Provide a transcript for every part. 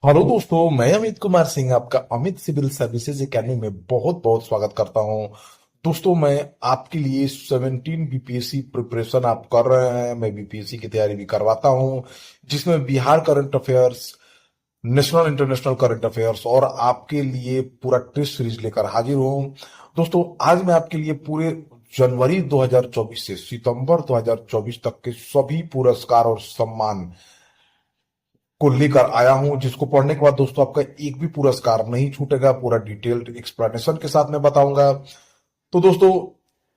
Hello दोस्तों, मैं अमित कुमार सिंह आपका अमित सिविल सर्विसेज एकेडमी में बहुत बहुत स्वागत करता हूं। दोस्तों, मैं आपके लिए 17 बीपीएससी प्रिपरेशन आप कर रहे हैं। मैं बीपीएससी की तैयारी भी करवाता हूं, जिसमें Bihar current affairs, national international current affairs और आपके लिए पूरा टेस्ट सीरीज लेकर हाजिर हूं। दोस्तों, आज मैं आपके लिए पूरे जनवरी 2024 से सितंबर 2024 तक के सभी पुरस्कार और सम्मान को लेकर आया हूं, जिसको पढ़ने के बाद दोस्तों आपका एक भी पुरस्कार नहीं छूटेगा। पूरा डिटेल्ड एक्सप्लेनेशन के साथ मैं बताऊंगा। तो दोस्तों,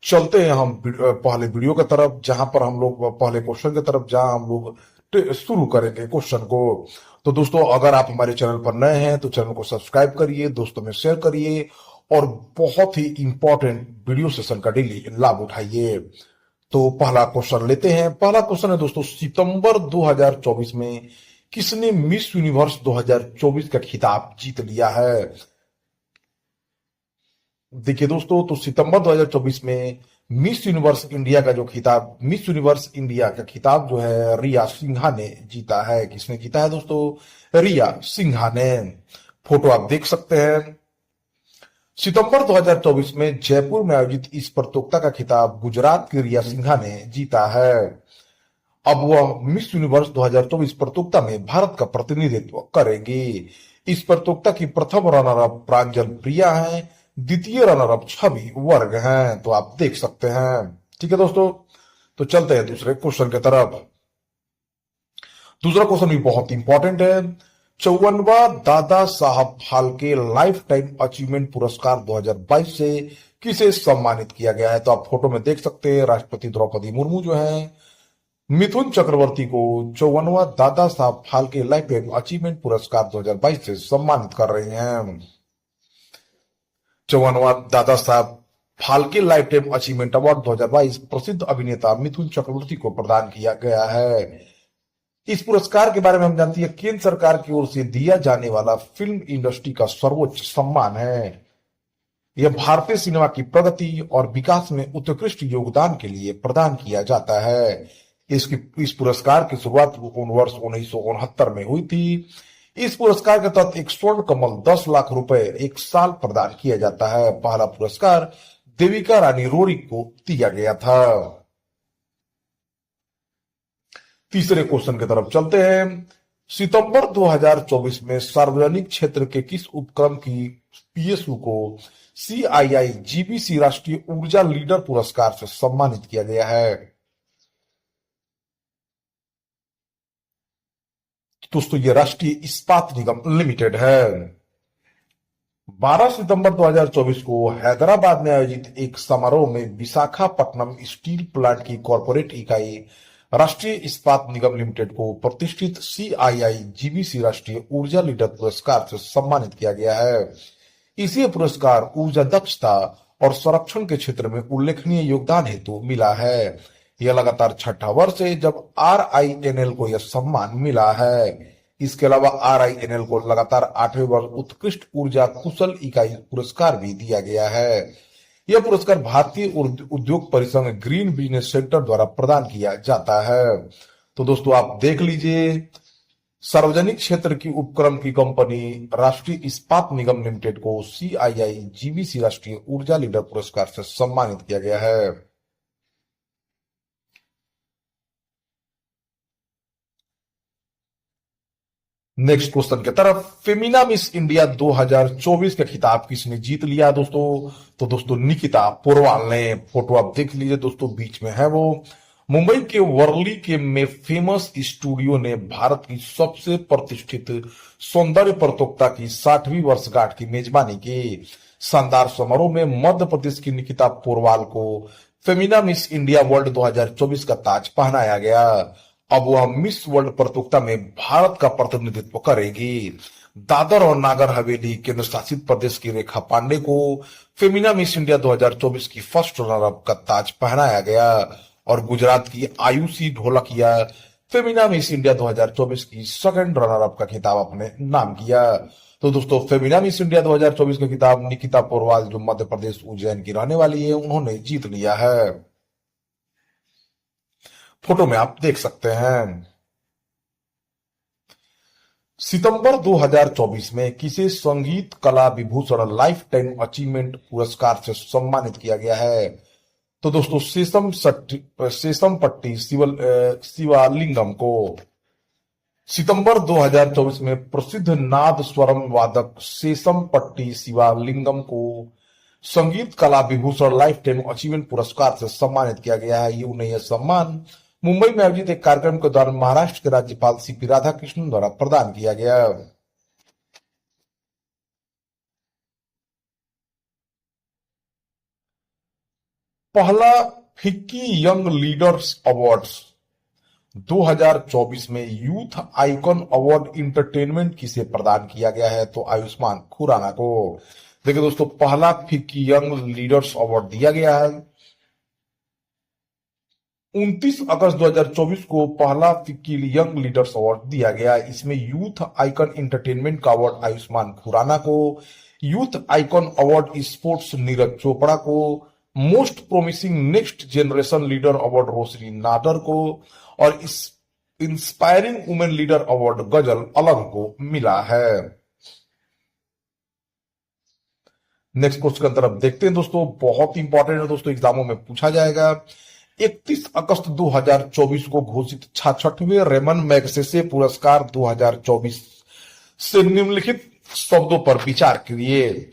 चलते हैं हम पहले वीडियो की तरफ, जहां पर हम लोग पहले क्वेश्चन की तरफ, जहां हम लोग शुरू करेंगे क्वेश्चन को। तो दोस्तों, अगर आप हमारे चैनल पर नए हैं तो चैनल को सब्सक्राइब करिए, दोस्तों में शेयर करिए और बहुत ही इंपॉर्टेंट वीडियो सेशन का डेली लाभ उठाइए। तो पहला क्वेश्चन लेते हैं। पहला क्वेश्चन है दोस्तों, सितंबर 2024 में किसने मिस यूनिवर्स 2024 का खिताब जीत लिया है? देखिए दोस्तों, तो सितंबर 2024 में मिस यूनिवर्स इंडिया का जो खिताब, मिस यूनिवर्स इंडिया का खिताब जो है रिया सिन्हा ने जीता है। किसने जीता है दोस्तों? रिया सिन्हा ने। फोटो आप देख सकते हैं। सितंबर 2024 में जयपुर में आयोजित इस प्रतियोगिता का खिताब गुजरात की रिया सिन्हा ने जीता है। अब वह मिस यूनिवर्स 2024 प्रतियोगिता में भारत का प्रतिनिधित्व करेंगी। इस प्रतियोगिता की प्रथम रनर अप प्रांजल प्रिया हैं, द्वितीय रनर अप छवि वर्ग हैं। तो आप देख सकते हैं। ठीक है दोस्तों, तो चलते हैं दूसरे क्वेश्चन की तरफ। दूसरा क्वेश्चन भी बहुत इंपॉर्टेंट है। 54वां Dada Saheb Phalke life time achievement पुरस्कार 2022 से किसे सम्मानित किया गया है? तो आप फोटो में देख सकते हैं, राष्ट्रपति द्रौपदी मुर्मू जो है मिथुन चक्रवर्ती को 54वां Dada Saheb Phalke life time achievement पुरस्कार 2022 से सम्मानित कर रहे हैं। 54वां Dada Saheb Phalke life time achievement award 2022 प्रसिद्ध अभिनेता मिथुन चक्रवर्ती को प्रदान किया गया है। इस पुरस्कार के बारे में हम जानते हैं, केंद्र सरकार की ओर से दिया जाने वाला फिल्म इंडस्ट्री का सर्वोच्च सम्मान है। यह भारतीय सिनेमा की प्रगति और विकास में उत्कृष्ट योगदान के लिए प्रदान किया जाता है। इस पुरस्कार की शुरुआत वर्ष 1969 में हुई थी। इस पुरस्कार के तहत एक स्वर्ण कमल 10 लाख रुपए एक साल प्रदान किया जाता है। पहला पुरस्कार देविका रानी रोरी को दिया गया था। तीसरे क्वेश्चन की तरफ चलते हैं। सितंबर 2024 में सार्वजनिक क्षेत्र के किस उपक्रम की पीएसयू को सीआईआई जीबीसी राष्ट्रीय ऊर्जा लीडर पुरस्कार से सम्मानित किया गया है? दोस्तों, ये राष्ट्रीय इस्पात निगम लिमिटेड है। 12 सितंबर 2024 को हैदराबाद में आयोजित एक समारोह में विशाखापट्टनम स्टील प्लांट की कॉरपोरेट इकाई राष्ट्रीय इस्पात निगम लिमिटेड को प्रतिष्ठित सीआईआई जीबीसी राष्ट्रीय ऊर्जा लीडर पुरस्कार से सम्मानित किया गया है। इसे पुरस्कार ऊर्जा दक्षता और संरक्षण के क्षेत्र में उल्लेखनीय योगदान हेतु मिला है। यह लगातार छठा वर्ष है जब आरआईएनएल को यह सम्मान मिला है। इसके अलावा आरआईएनएल को लगातार 8वें वर्ष उत्कृष्ट ऊर्जा कुशल इकाई पुरस्कार भी दिया गया है। यह पुरस्कार भारतीय उद्योग परिसंघ ग्रीन बिजनेस सेंटर द्वारा प्रदान किया जाता है। तो दोस्तों, आप देख लीजिए, सार्वजनिक क्षेत्र की उपक्रम की कंपनी राष्ट्रीय इस्पात निगम लिमिटेड को सीआईआई जीबीसी राष्ट्रीय ऊर्जा लीडर पुरस्कार से सम्मानित किया गया है। नेक्स्ट क्वेश्चन की तरफ। फेमिना मिस इंडिया 2024 का खिताब किसने जीत लिया दोस्तों? तो दोस्तों, निकिता पोरवाल ने। फोटो आप देख लीजिए दोस्तों, बीच में है वो। मुंबई के वर्ली के में फेमस स्टूडियो ने भारत की सबसे प्रतिष्ठित सौंदर्य प्रतियोगिता की 60वीं वर्षगांठ की मेजबानी की। शानदार समारोह में मध्य प्रदेश की निकिता पोरवाल को फेमिना मिस इंडिया वर्ल्ड 2024 का ताज पहनाया गया। अब वह मिस वर्ल्ड प्रतियोगिता में भारत का प्रतिनिधित्व करेगी। दादर और नागर हवेली केंद्र शासित प्रदेश की रेखा पांडे को फेमिना मिस इंडिया 2024 की फर्स्ट रनर अप का ताज पहनाया गया और गुजरात की आयुषी ढोलकिया फेमिना मिस इंडिया 2024 की सेकंड रनर अप का खिताब अपने नाम किया। तो दोस्तों, फेमिना मिस इंडिया 2024 का खिताब निकिता पोरवाल, जो मध्य प्रदेश उज्जैन की रहने वाली है, उन्होंने जीत लिया है। फोटो में आप देख सकते हैं। सितंबर 2024 में किसे संगीत कला विभूषण लाइफ टाइम अचीवमेंट पुरस्कार से सम्मानित किया गया है? तो दोस्तों शेषम पट्टी शिवालिंगम को सितंबर 2024 में प्रसिद्ध नाद स्वरम वादक शेषम पट्टी शिवालिंगम को संगीत कला विभूषण लाइफ टाइम अचीवमेंट पुरस्कार से सम्मानित किया गया है। उन्हें यह सम्मान मुंबई में आयोजित एक कार्यक्रम के दौरान महाराष्ट्र के राज्यपाल सीपी राधाकृष्णन द्वारा प्रदान किया गया। पहला फिक्की यंग लीडर्स अवार्ड्स 2024 में यूथ आइकॉन अवार्ड इंटरटेनमेंट किसे प्रदान किया गया है? तो आयुष्मान खुराना को। देखिए दोस्तों, पहला फिक्की यंग लीडर्स अवार्ड दिया गया है 29 अगस्त 2024 को। पहला फिक्की यंग लीडर्स अवार्ड दिया गया। इसमें यूथ आइकॉन इंटरटेनमेंट का अवार्ड आयुष्मान खुराना को, youth icon award sports Neeraj Chopra को, most promising next generation leader award Roshni Nadar को और इस इंस्पायरिंग वुमेन लीडर अवार्ड गजल अलग को मिला है। नेक्स्ट क्वेश्चन की तरफ देखते हैं दोस्तों, बहुत इंपॉर्टेंट है दोस्तों, एग्जामों में पूछा जाएगा। 31 अगस्त 2024 को घोषित 66वें रेमन मैगसेसे पुरस्कार 2024 से निम्नलिखित शब्दों पर विचार करिए।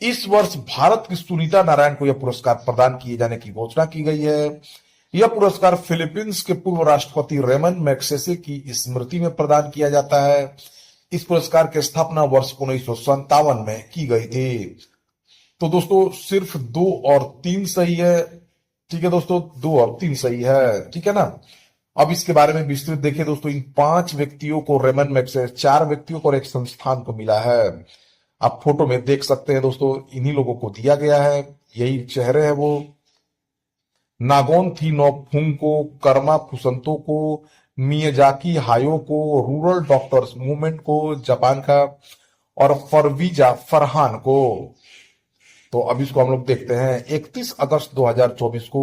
इस वर्ष भारत की सुनीता नारायण को यह पुरस्कार प्रदान किए जाने की घोषणा की गई है। यह पुरस्कार फिलीपींस के पूर्व राष्ट्रपति रेमन मैगसेसे की स्मृति में प्रदान किया जाता है। इस पुरस्कार की स्थापना वर्ष 1957 में की गई थी। तो दोस्तों सिर्फ 2 और 3 सही है। ठीक है दोस्तों, 2 और 3 सही है, ठीक है ना। अब इसके बारे में विस्तृत देखिए दोस्तों, इन 5 व्यक्तियों को रेमन मैगसेसे, 4 व्यक्तियों को और एक संस्थान को मिला है। आप फोटो में देख सकते हैं दोस्तों, इन्हीं लोगों को दिया गया है, यही चेहरे हैं वो। नागोन थी नोफुंग को, कर्मा फुसंतो को, मियाजाकी हायो को, रूरल डॉक्टर्स मूवमेंट को जापान का, और फरवीजा फरहान को। तो अब इसको हम लोग देखते हैं। 31 अगस्त 2024 को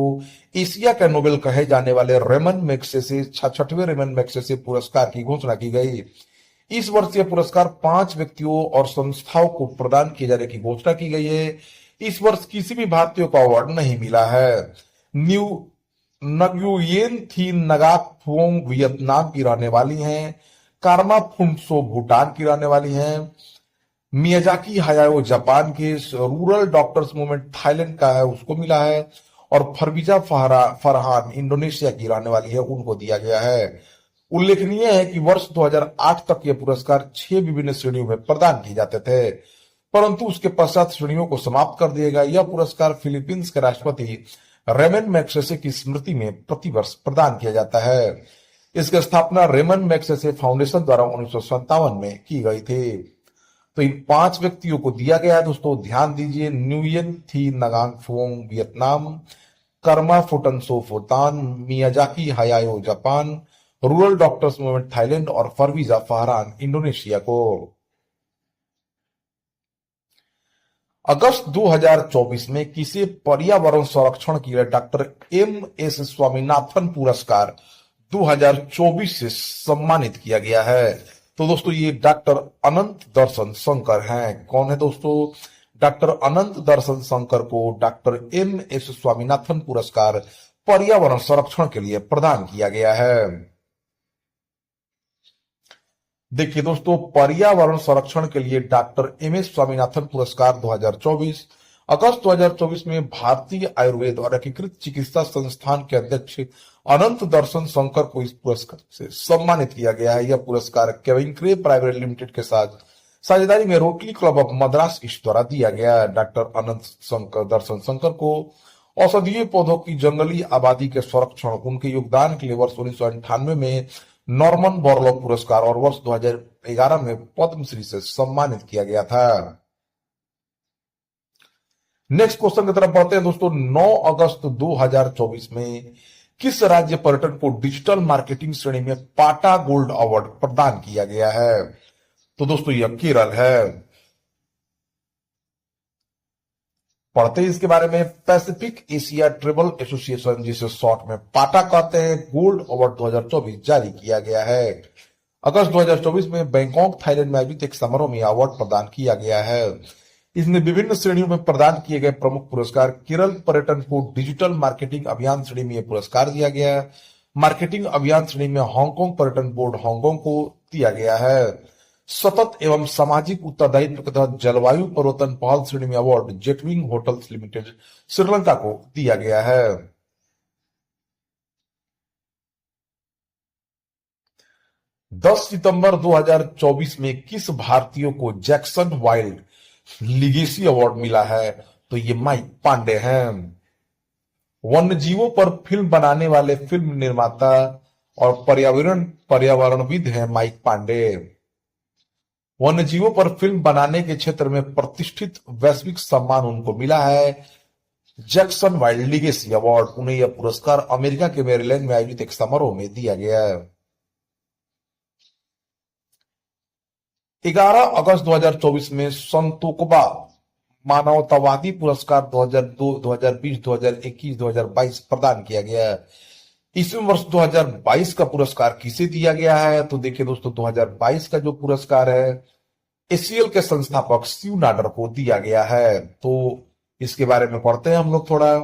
एशिया का नोबेल कहे जाने वाले रेमन मैगसेसे 66वें रेमन मैगसेसे पुरस्कार की घोषणा की गई। इस वर्ष यह पुरस्कार 5 व्यक्तियों और संस्थाओं को प्रदान किए जाने की घोषणा की गई है। इस वर्ष किसी भी भारतीय को अवार्ड नहीं मिला है। न्यू नगुयेन थी नगाक फोंग वियतनाम की रहने वाली हैं। कारमा फुंसो भूटान की रहने वाली हैं। मियाजाकी हायाओ जापान के, रूरल डॉक्टर्स मूवमेंट थाईलैंड का है, उसको मिला है। और फरवीजा फरहान इंडोनेशिया की रहने वाली है, उनको दिया गया है। उल्लेखनीय है कि वर्ष 2008 तक यह पुरस्कार 6 विभिन्न श्रेणियों में प्रदान किए जाते थे, परंतु उसके पश्चात श्रेणियों को समाप्त कर दिया गया। यह पुरस्कार फिलीपींस के राष्ट्रपति रेमन मैगसेसे की स्मृति में प्रतिवर्ष प्रदान किया जाता है। इसकी स्थापना रेमन मैगसेसे फाउंडेशन द्वारा 1957 में की गई थी। तो इन 5 व्यक्तियों को दिया गया है दोस्तों, ध्यान दीजिए। न्यूयन Thi Ngoc Phuong Vietnam, Karma Phuntsho Bhutan, Miyazaki Hayao Japan, rural doctors movement Thailand और फरवीजा फरहान इंडोनेशिया को। अगस्त 2024 में किसे पर्यावरण संरक्षण के लिए डॉक्टर एम.एस. स्वामीनाथन पुरस्कार 2024 से सम्मानित किया गया है? तो दोस्तों ये डॉक्टर अनंत दर्शन शंकर हैं। कौन है दोस्तों? डॉक्टर अनंत दर्शन शंकर को डॉक्टर एम.एस. स्वामीनाथन पुरस्कार पर्यावरण संरक्षण के लिए प्रदान किया गया है। देखिए दोस्तों, पर्यावरण संरक्षण के लिए डॉक्टर एम.एस. स्वामीनाथन पुरस्कार 2024 अगस्त 2024 में भारतीय आयुर्वेद और एकीकृत चिकित्सा संस्थान के अध्यक्ष अनंत दर्शन शंकर को इस पुरस्कार से सम्मानित किया गया है। यह पुरस्कार केविन क्रे प्राइवेट लिमिटेड के साथ साझेदारी में rotary club of Madras east द्वारा दिया गया है। डॉक्टर अनंत दर्शन शंकर को औषधीय पौधों की जंगली आबादी के संरक्षण, उनके योगदान के लिए वर्ष 1998 में नॉर्मन बोरलॉग पुरस्कार और वर्ष 2011 में पद्मश्री से सम्मानित किया गया था। नेक्स्ट क्वेश्चन की तरफ बढ़ते हैं दोस्तों। 9 अगस्त 2024 में किस राज्य पर्यटन को डिजिटल मार्केटिंग श्रेणी में पाटा गोल्ड अवार्ड प्रदान किया गया है? तो दोस्तों यह केरल है। पढ़ते हैं इसके बारे में। पैसिफिक एशिया ट्रेवल एसोसिएशन, जिसे शॉर्ट में पाटा कहते हैं, गोल्ड अवार्ड 2024 जारी किया गया है। अगस्त 2024 में बैंकॉक थाईलैंड में आयोजित एक समारोह में अवार्ड प्रदान किया गया है। इसमें विभिन्न श्रेणियों में प्रदान किए गए प्रमुख पुरस्कार केरल पर्यटन को डिजिटल मार्केटिंग अभियान श्रेणी में यह पुरस्कार दिया गया है। मार्केटिंग अभियान श्रेणी में हांगकांग पर्यटन बोर्ड हांगकांग को दिया गया है। सतत एवं सामाजिक उत्तरदायित्व के तहत जलवायु परिवर्तन पहल श्रेणी में अवार्ड जेटविंग होटल्स लिमिटेड श्रीलंका को दिया गया है। 10 सितंबर 2024 में किस भारतीय को जैक्सन वाइल्ड लिगेसी अवार्ड मिला है? तो ये माइक पांडे हैं। वन्यजीवों पर फिल्म बनाने वाले फिल्म निर्माता और पर्यावरणविद हैं माइक पांडे। वन्यजीवों पर फिल्म बनाने के क्षेत्र में प्रतिष्ठित वैश्विक सम्मान उनको मिला है जैक्सन वाइल्ड लिगेसी अवार्ड। उन्हें यह पुरस्कार अमेरिका के मैरीलैंड में आयोजित एक समारोह में दिया गया है। 11 अगस्त 2024 में संतोकबा मानवतावादी पुरस्कार 2002, 2020, 2021, 2022 प्रदान किया गया है। इसमें वर्ष 2022 का पुरस्कार किसे दिया गया है? तो देखिए दोस्तों, 2022 का जो पुरस्कार है एसीएल के संस्थापक शिव नाडर को दिया गया है। तो इसके बारे में पढ़ते हैं हम लोग थोड़ा।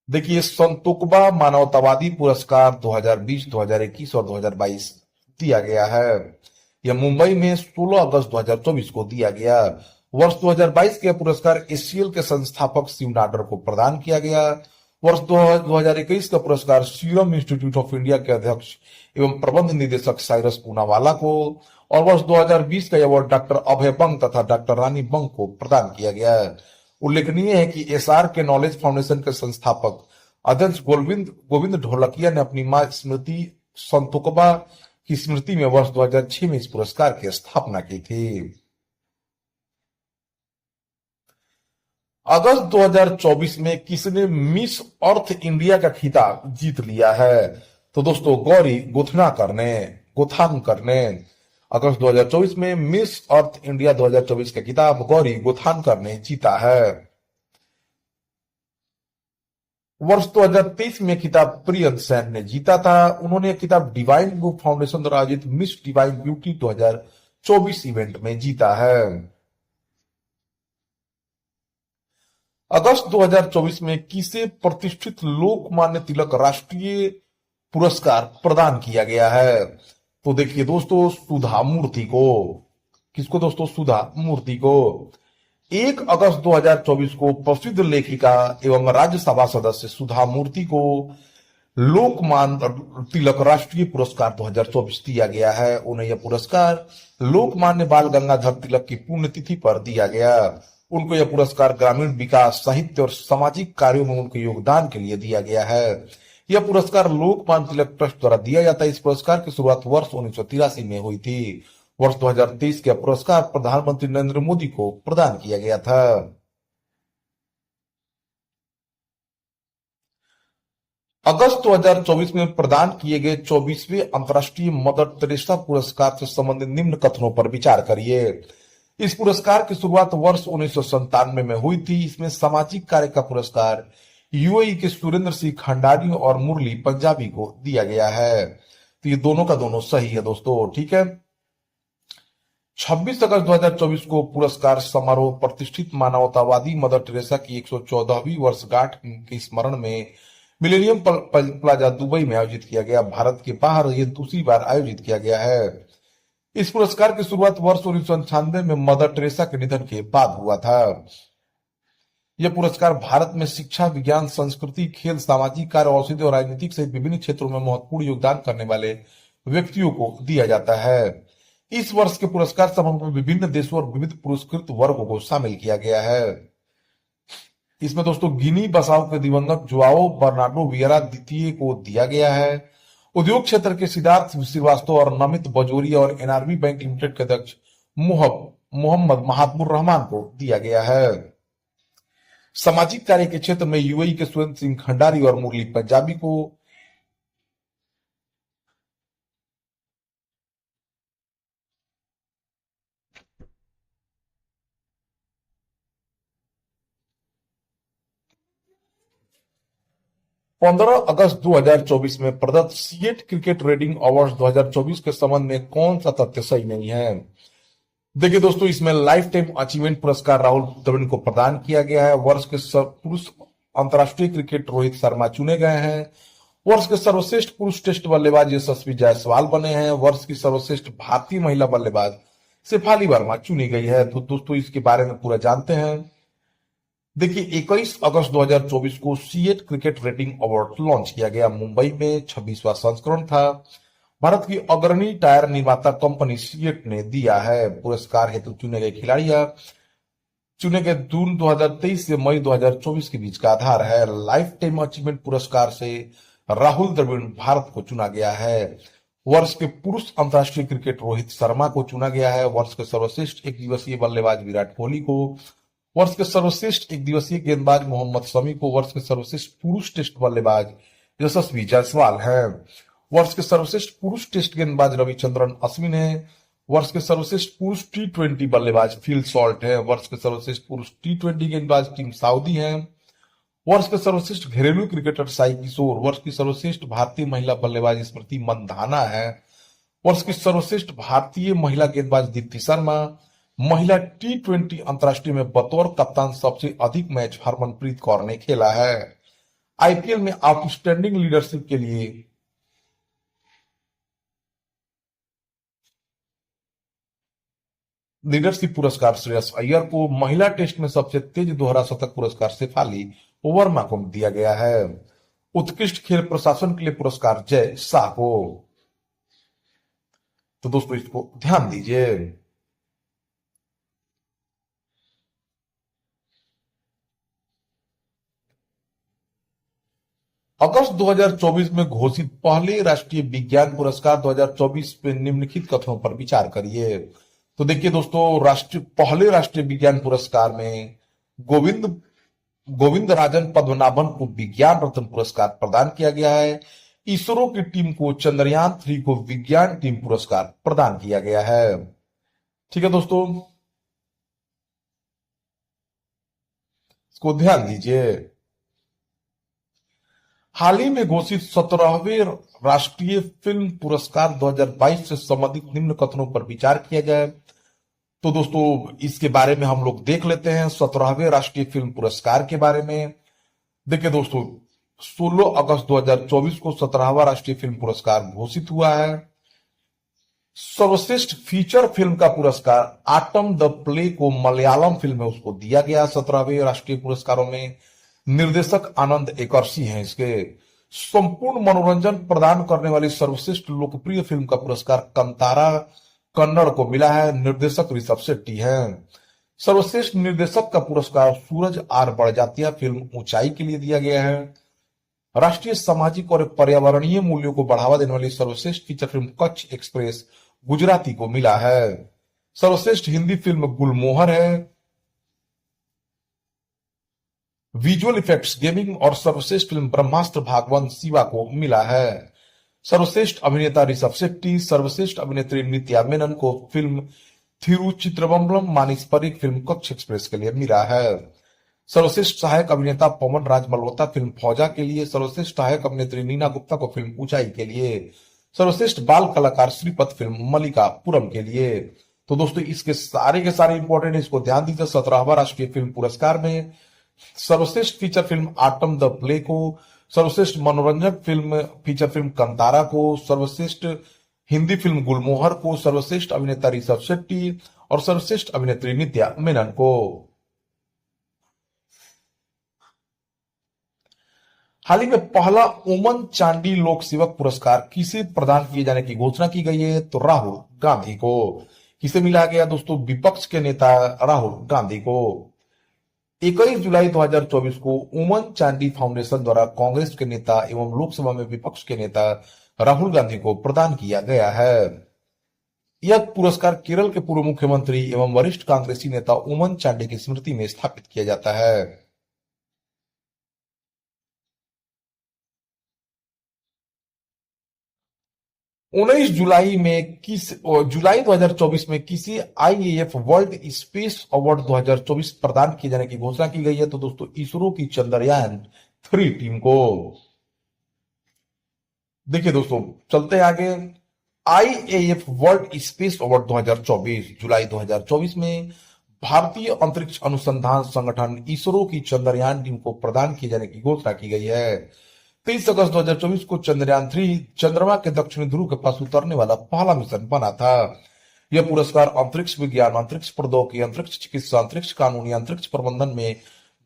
देखिए, संतोकबा मानवतावादी पुरस्कार 2020, 2021 और 2022 दिया गया है। यह मुंबई में 16 अगस्त 2024 को दिया गया। वर्ष 2022 के पुरस्कार एसीएल के संस्थापक शिव नाडर को प्रदान किया गया। वर्ष 2021 का पुरस्कार सीरम इंस्टीट्यूट ऑफ इंडिया के अध्यक्ष एवं प्रबंध निदेशक साइरस पूनावाला को और वर्ष 2020 का अवार्ड डॉक्टर अभय बंग तथा डॉक्टर रानी बंग को प्रदान किया गया है। उल्लेखनीय है कि एसआर के नॉलेज फाउंडेशन के संस्थापक अध्यक्ष गोविंद गोविंद ढोलकिया ने अपनी मां स्मृति संतोकबा की स्मृति में वर्ष 2006 में इस पुरस्कार की स्थापना की थी। अगस्त 2024 में किसने मिस अर्थ इंडिया का खिताब जीत लिया है? तो दोस्तों, गौरी गोथानकर ने अगस्त 2024 में मिस अर्थ इंडिया 2024 का खिताब गौरी गोथानकर ने जीता है। वर्ष 2023 में खिताब प्रियंत सैन ने जीता था। उन्होंने खिताब डिवाइन बुक फाउंडेशन द्वारा आयोजित मिस डिवाइन ब्यूटी 2024 इवेंट में जीता है। अगस्त 2024 में किसे प्रतिष्ठित लोकमान्य तिलक राष्ट्रीय पुरस्कार प्रदान किया गया है? तो देखिए दोस्तों, सुधा मूर्ति को। किसको दोस्तों? सुधा मूर्ति को। 1 अगस्त 2024 को प्रसिद्ध लेखिका एवं राज्यसभा सदस्य सुधा मूर्ति को लोकमान्य तिलक राष्ट्रीय पुरस्कार 2024 दिया गया है। उन्हें यह पुरस्कार लोकमान्य बाल गंगाधर तिलक की पुण्यतिथि पर दिया गया। उनको यह पुरस्कार ग्रामीण विकास, साहित्य और सामाजिक कार्यों में उनके योगदान के लिए दिया गया है। यह पुरस्कार लोकमान्य तिलक ट्रस्ट द्वारा दिया जाता है। इस पुरस्कार की शुरुआत वर्ष 1983 में हुई थी। वर्ष 2023 का पुरस्कार प्रधानमंत्री नरेंद्र मोदी को प्रदान किया गया था। अगस्त 2024 में प्रदान किए गए 24वें अंतर्राष्ट्रीय मदर टेरेसा पुरस्कार से संबंधित निम्न कथनों पर विचार करिए। इस पुरस्कार की शुरुआत वर्ष 1997 में हुई थी। इसमें सामाजिक कार्य का पुरस्कार यूएई के सुरेंद्र सिंह खंडारी और मुरली पंजाबी को दिया गया है। तो ये दोनों का दोनों सही है दोस्तों, ठीक है। 26 अगस्त 2024 को पुरस्कार समारोह प्रतिष्ठित मानवतावादी मदर टेरेसा की 114वीं वर्षगांठ के स्मरण में मिलेनियम प्लाजा दुबई में आयोजित किया गया। भारत के बाहर यह दूसरी बार आयोजित किया गया है। इस पुरस्कार की शुरुआत वर्ष 1998 में मदर टेरेसा के निधन के बाद हुआ था। यह पुरस्कार भारत में शिक्षा, विज्ञान, संस्कृति, खेल, सामाजिक कार्य, औषधि और राजनीतिक सहित विभिन्न क्षेत्रों में महत्वपूर्ण योगदान करने वाले व्यक्तियों को दिया जाता है। इस वर्ष के पुरस्कार समारोह में विभिन्न देशों और विविध पुरस्कृत वर्गों को शामिल किया गया है। इसमें दोस्तों गिनी बसाओ के दिवंगत जुआओ बर्नार्डो वियरा द्वितीय को दिया गया है। उद्योग क्षेत्र के सिद्धार्थ श्रीवास्तव और नमित बजोरिया और एनआरबी बैंक लिमिटेड के अध्यक्ष मोहम्मद महातमुर रहमान को दिया गया है। सामाजिक कार्य के क्षेत्र में यूएई के सुरेंद्र सिंह खंडारी और मुरली पंजाबी को 15 अगस्त 2024 में प्रदत्त सीएट क्रिकेट रेटिंग अवार्ड 2024 के संबंध में कौन सा तथ्य सही नहीं है? देखिए दोस्तों, इसमें लाइफ टाइम अचीवमेंट पुरस्कार राहुल द्रविड़ को प्रदान किया गया है। वर्ष के पुरुष अंतर्राष्ट्रीय क्रिकेट रोहित शर्मा चुने गए हैं। वर्ष के सर्वश्रेष्ठ पुरुष टेस्ट बल्लेबाज यशस्वी जायसवाल बने हैं। वर्ष की सर्वश्रेष्ठ भारतीय महिला बल्लेबाज शेफाली वर्मा चुनी गई है। तो दोस्तों, इसके बारे में पूरा जानते हैं। देखिए, 21 अगस्त 2024 को CEAT cricket rating award launch किया गया। मुंबई में 26वां संस्करण था। भारत की अग्रणी टायर निर्माता कंपनी सीएट ने दिया है। पुरस्कार हेतु चुने गए खिलाड़ियां चुने गए जून 2023 से मई 2024 के बीच का आधार है। लाइफ टाइम अचीवमेंट पुरस्कार से राहुल द्रविड़ भारत को चुना गया है। वर्ष के पुरुष अंतर्राष्ट्रीय क्रिकेट रोहित शर्मा को चुना गया है। वर्ष के सर्वश्रेष्ठ एक दिवसीय बल्लेबाज विराट कोहली को, वर्ष के सर्वश्रेष्ठ एक दिवसीय गेंदबाज मोहम्मद शमी को, वर्ष के सर्वश्रेष्ठ पुरुष टेस्ट बल्लेबाज यशस्वी जायसवाल है। वर्ष के सर्वश्रेष्ठ पुरुष टेस्ट गेंदबाज रविचंद्रन अश्विन है। वर्ष के सर्वश्रेष्ठ पुरुष टी20 बल्लेबाज फिल सॉल्ट है। वर्ष के सर्वश्रेष्ठ पुरुष टी20 गेंदबाज टीम साउदी है। वर्ष के सर्वश्रेष्ठ घरेलू क्रिकेटर साई किशोर, वर्ष की सर्वश्रेष्ठ भारतीय महिला बल्लेबाज स्मृति मंधाना है। वर्ष की सर्वश्रेष्ठ भारतीय महिला गेंदबाज दीप्ति शर्मा। महिला टी20 अंतर्राष्ट्रीय में बतौर कप्तान सबसे अधिक मैच हरमनप्रीत कौर ने खेला है। आईपीएल में आउटस्टैंडिंग लीडरशिप के लिए लीडरशिप पुरस्कार श्रेयस अय्यर को, महिला टेस्ट में सबसे तेज दोहरा शतक पुरस्कार शेफाली वर्मा को दिया गया है। उत्कृष्ट खेल प्रशासन के लिए पुरस्कार जय शाह को। तो दोस्तों, इसको ध्यान दीजिए। अगस्त 2024 में घोषित पहले राष्ट्रीय विज्ञान पुरस्कार 2024 पे निम्नलिखित कथनों पर विचार करिए। तो देखिए दोस्तों, पहले राष्ट्रीय विज्ञान पुरस्कार में गोविंद गोविंद राजन पद्मनाभन को विज्ञान रत्न पुरस्कार प्रदान किया गया है। इसरो की टीम को चंद्रयान-3 को विज्ञान टीम पुरस्कार प्रदान किया गया है। ठीक है दोस्तों, इसको ध्यान दीजिए। हाल ही में घोषित 17वें राष्ट्रीय फिल्म पुरस्कार 2022 से संबंधित निम्न कथनों पर विचार किया जाए। तो दोस्तों, इसके बारे में हम लोग देख लेते हैं 17वें राष्ट्रीय फिल्म पुरस्कार के बारे में। देखिए दोस्तों, 16 अगस्त 2024 को 17वां राष्ट्रीय फिल्म पुरस्कार घोषित हुआ है। सर्वश्रेष्ठ फीचर फिल्म का पुरस्कार आटम द प्ले को मलयालम फिल्म है उसको दिया गया। 17वें राष्ट्रीय पुरस्कारों में निर्देशक आनंद एकर्षि हैं। इसके संपूर्ण मनोरंजन प्रदान करने वाली सर्वश्रेष्ठ लोकप्रिय फिल्म का पुरस्कार कंतारा कन्नड़ को मिला है। निर्देशक ऋषभ शेट्टी हैं। सर्वश्रेष्ठ निर्देशक का पुरस्कार सूरज आर बड़जात्या फिल्म ऊंचाई के लिए दिया गया है। राष्ट्रीय सामाजिक और पर्यावरणीय मूल्यों को बढ़ावा देने वाली सर्वश्रेष्ठ feature film Kutch express Gujarati को मिला है। सर्वश्रेष्ठ हिंदी फिल्म गुलमोहर है। विजुअल इफेक्ट्स गेमिंग और सर्वश्रेष्ठ फिल्म ब्रह्मास्त्र भागवत शिवा को मिला है। सर्वश्रेष्ठ अभिनेता ऋषभ शेट्टी, सर्वश्रेष्ठ अभिनेत्री नित्या मेनन को फिल्म थिरुचित्रम्बलम मानिस परीक फिल्म कच्छ एक्सप्रेस के लिए मिला है। सर्वश्रेष्ठ सहायक अभिनेता पवन राज मल्होत्रा फिल्म फौजा के लिए। सर्वश्रेष्ठ सहायक अभिनेत्री नीना गुप्ता को फिल्म ऊंचाई के लिए। सर्वश्रेष्ठ बाल कलाकार श्रीपत फिल्म मलिकापुरम के लिए। तो दोस्तों, इसके सारे के सारे इंपॉर्टेंट, इसको ध्यान दीजिए। 17वां राष्ट्रीय फिल्म पुरस्कार में सर्वश्रेष्ठ feature film Aattam the play को, सर्वश्रेष्ठ मनोरंजक फिल्म फीचर फिल्म कंतारा को, सर्वश्रेष्ठ हिंदी फिल्म गुलमोहर को, सर्वश्रेष्ठ अभिनेता ऋषभ शेट्टी और सर्वश्रेष्ठ अभिनेत्री नित्या मेनन को। हाल ही में पहला ओमन चांडी लोक सेवक पुरस्कार किसे प्रदान किए जाने की घोषणा की गई है? तो राहुल गांधी को। किसे मिला गया दोस्तों? विपक्ष के नेता राहुल गांधी को। 21 जुलाई 2024 को ओमन चांडी फाउंडेशन द्वारा कांग्रेस के नेता एवं लोकसभा में विपक्ष के नेता राहुल गांधी को प्रदान किया गया है। यह पुरस्कार केरल के पूर्व मुख्यमंत्री एवं वरिष्ठ कांग्रेसी नेता ओमन चांडी की स्मृति में स्थापित किया जाता है। जुलाई 2024 में किसी आईएएफ वर्ल्ड स्पेस अवार्ड 2024 प्रदान किए जाने की घोषणा की गई है। तो दोस्तों, इसरो की चंद्रयान 3 टीम को। देखिए दोस्तों, चलते हैं आगे। आईएएफ वर्ल्ड स्पेस अवार्ड 2024 जुलाई 2024 में भारतीय अंतरिक्ष अनुसंधान संगठन इसरो की चंद्रयान टीम को प्रदान किए जाने की घोषणा की गई है। 23 अगस्त 2024 को चंद्रयान 3 चंद्रमा के दक्षिणी ध्रुव के पास उतरने वाला पहला मिशन बना था। यह पुरस्कार अंतरिक्ष विज्ञान, अंतरिक्ष प्रौद्योगिकी, अंतरिक्ष चिकित्सा, अंतरिक्ष कानूनी, अंतरिक्ष प्रबंधन में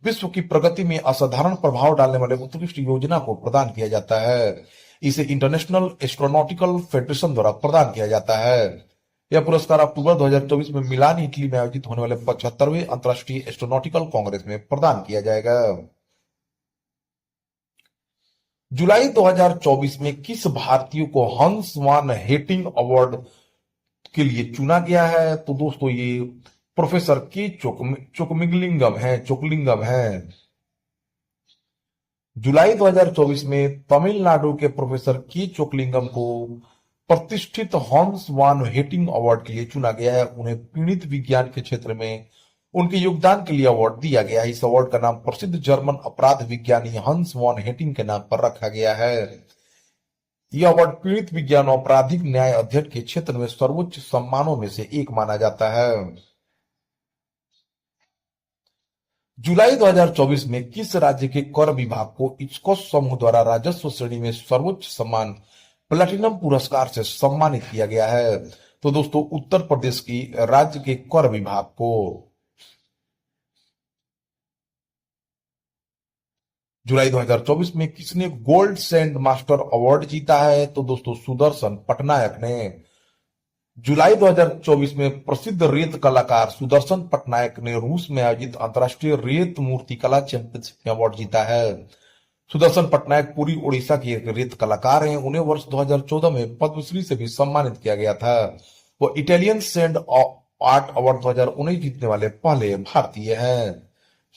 विश्व की प्रगति में असाधारण प्रभाव डालने वाले उत्कृष्ट योजना को प्रदान किया जाता है। इसे इंटरनेशनल एस्ट्रोनॉटिकल फेडरेशन द्वारा प्रदान किया जाता है। यह पुरस्कार अक्टूबर 2024 में मिलान, इटली में आयोजित होने वाले 75वें अंतर्राष्ट्रीय एस्ट्रोनॉटिकल कांग्रेस में प्रदान किया जाएगा। जुलाई 2024 में किस भारतीय को हंस वान हेटिंग अवार्ड के लिए चुना गया है? तो दोस्तों ये प्रोफेसर के चोकलिंगम है। जुलाई 2024 में तमिलनाडु के प्रोफेसर के चोकलिंगम को प्रतिष्ठित हॉन्स वान हेटिंग अवार्ड के लिए चुना गया है। उन्हें पीड़ित विज्ञान के क्षेत्र में उनके योगदान के लिए अवार्ड दिया गया है। इस अवार्ड का नाम प्रसिद्ध जर्मन अपराध विज्ञानी हंस वॉन हेटिंग के नाम पर रखा गया है। यह अवार्ड पीड़ित विज्ञान और आपराधिक न्याय अध्ययन के क्षेत्र में सर्वोच्च सम्मानों में से एक माना जाता है। जुलाई 2024 में किस राज्य के कर विभाग को इस्कॉस समूह द्वारा राजस्व श्रेणी में सर्वोच्च सम्मान प्लेटिनम पुरस्कार से सम्मानित किया गया है? तो दोस्तों उत्तर प्रदेश की राज्य के कर विभाग को। जुलाई 2024 में किसने गोल्ड सैंड मास्टर अवार्ड जीता है? तो दोस्तों सुदर्शन पटनायक ने। जुलाई 2024 में प्रसिद्ध रेत कलाकार सुदर्शन पटनायक ने रूस में आयोजित अंतर्राष्ट्रीय रेत मूर्ति कला चैंपियनशिप में अवार्ड जीता है। सुदर्शन पटनायक पूरी ओडिशा के एक रेत कलाकार हैं। उन्हें वर्ष 2014 में पद्मश्री से भी सम्मानित किया गया था। वो इटालियन सैंड आर्ट अवार्ड 2019 जीतने वाले पहले भारतीय हैं।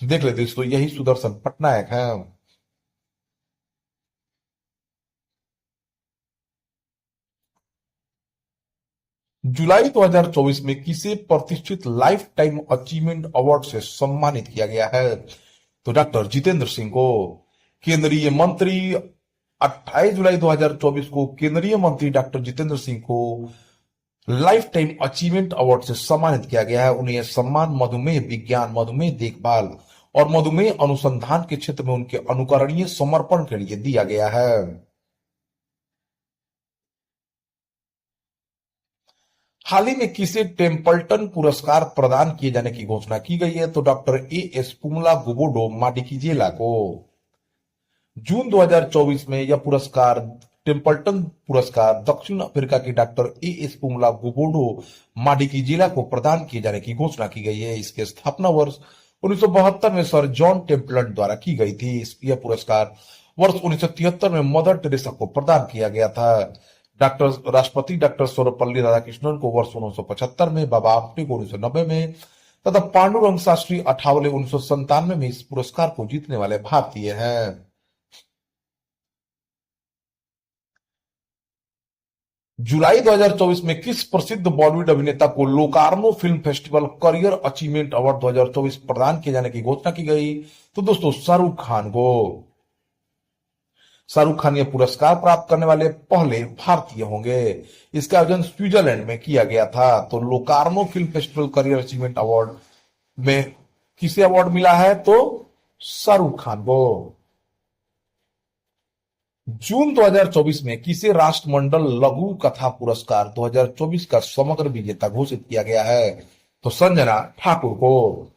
देख लेते दोस्तों, यही सुदर्शन पटनायक हैं। जुलाई 2024 में किसे प्रतिष्ठित लाइफ टाइम अचीवमेंट अवार्ड से सम्मानित किया गया है? तो डॉक्टर जितेंद्र सिंह को। केंद्रीय मंत्री 28 जुलाई 2024 को केंद्रीय मंत्री डॉक्टर जितेंद्र सिंह को लाइफ टाइम अचीवमेंट अवार्ड से सम्मानित किया गया है। उन्हें यह सम्मान मधुमेह विज्ञान, मधुमेह देखभाल और मधुमेह अनुसंधान के क्षेत्र में उनके अनुकरणीय समर्पण के लिए दिया गया है। हाल ही में किसे टेम्पल्टन पुरस्कार प्रदान किए जाने की घोषणा की गई है? तो डॉक्टर एएस पुमला गुबोडो माडिकिजेला को। जून 2024 में यह पुरस्कार टेम्पल्टन पुरस्कार दक्षिण अफ्रीका के डॉक्टर एएस पुमला गुबोडो माडिकिजेला को प्रदान किए जाने की घोषणा की गई है। इसकी स्थापना वर्ष 1972 में सर जॉन टेम्पल्टन द्वारा की गई थी। यह पुरस्कार वर्ष 1973 में मदर टेरेसा को प्रदान किया गया था। डॉक्टर राष्ट्रपति डॉक्टर सर्वपल्ली राधाकृष्णन को वर्ष 1975 में, बाबा आमटे को 1990 में तथा पांडुरंग शास्त्री अठावले 1997 में इस पुरस्कार को जीतने वाले भारतीय हैं। जुलाई 2024 में किस प्रसिद्ध बॉलीवुड अभिनेता को Locarno film festival career achievement award 2024 प्रदान किए जाने की घोषणा की गई? तो दोस्तों शाहरुख खान को। शाहरुख खान यह पुरस्कार प्राप्त करने वाले पहले भारतीय होंगे। इसका आयोजन स्विट्जरलैंड में किया गया था। तो Locarno film festival career achievement award में किसे अवार्ड मिला है? तो शाहरुख खान को। जून 2024 में किसे राष्ट्रमंडल लघु कथा पुरस्कार 2024 का समग्र विजेता घोषित किया गया है? तो संजना ठाकुर को।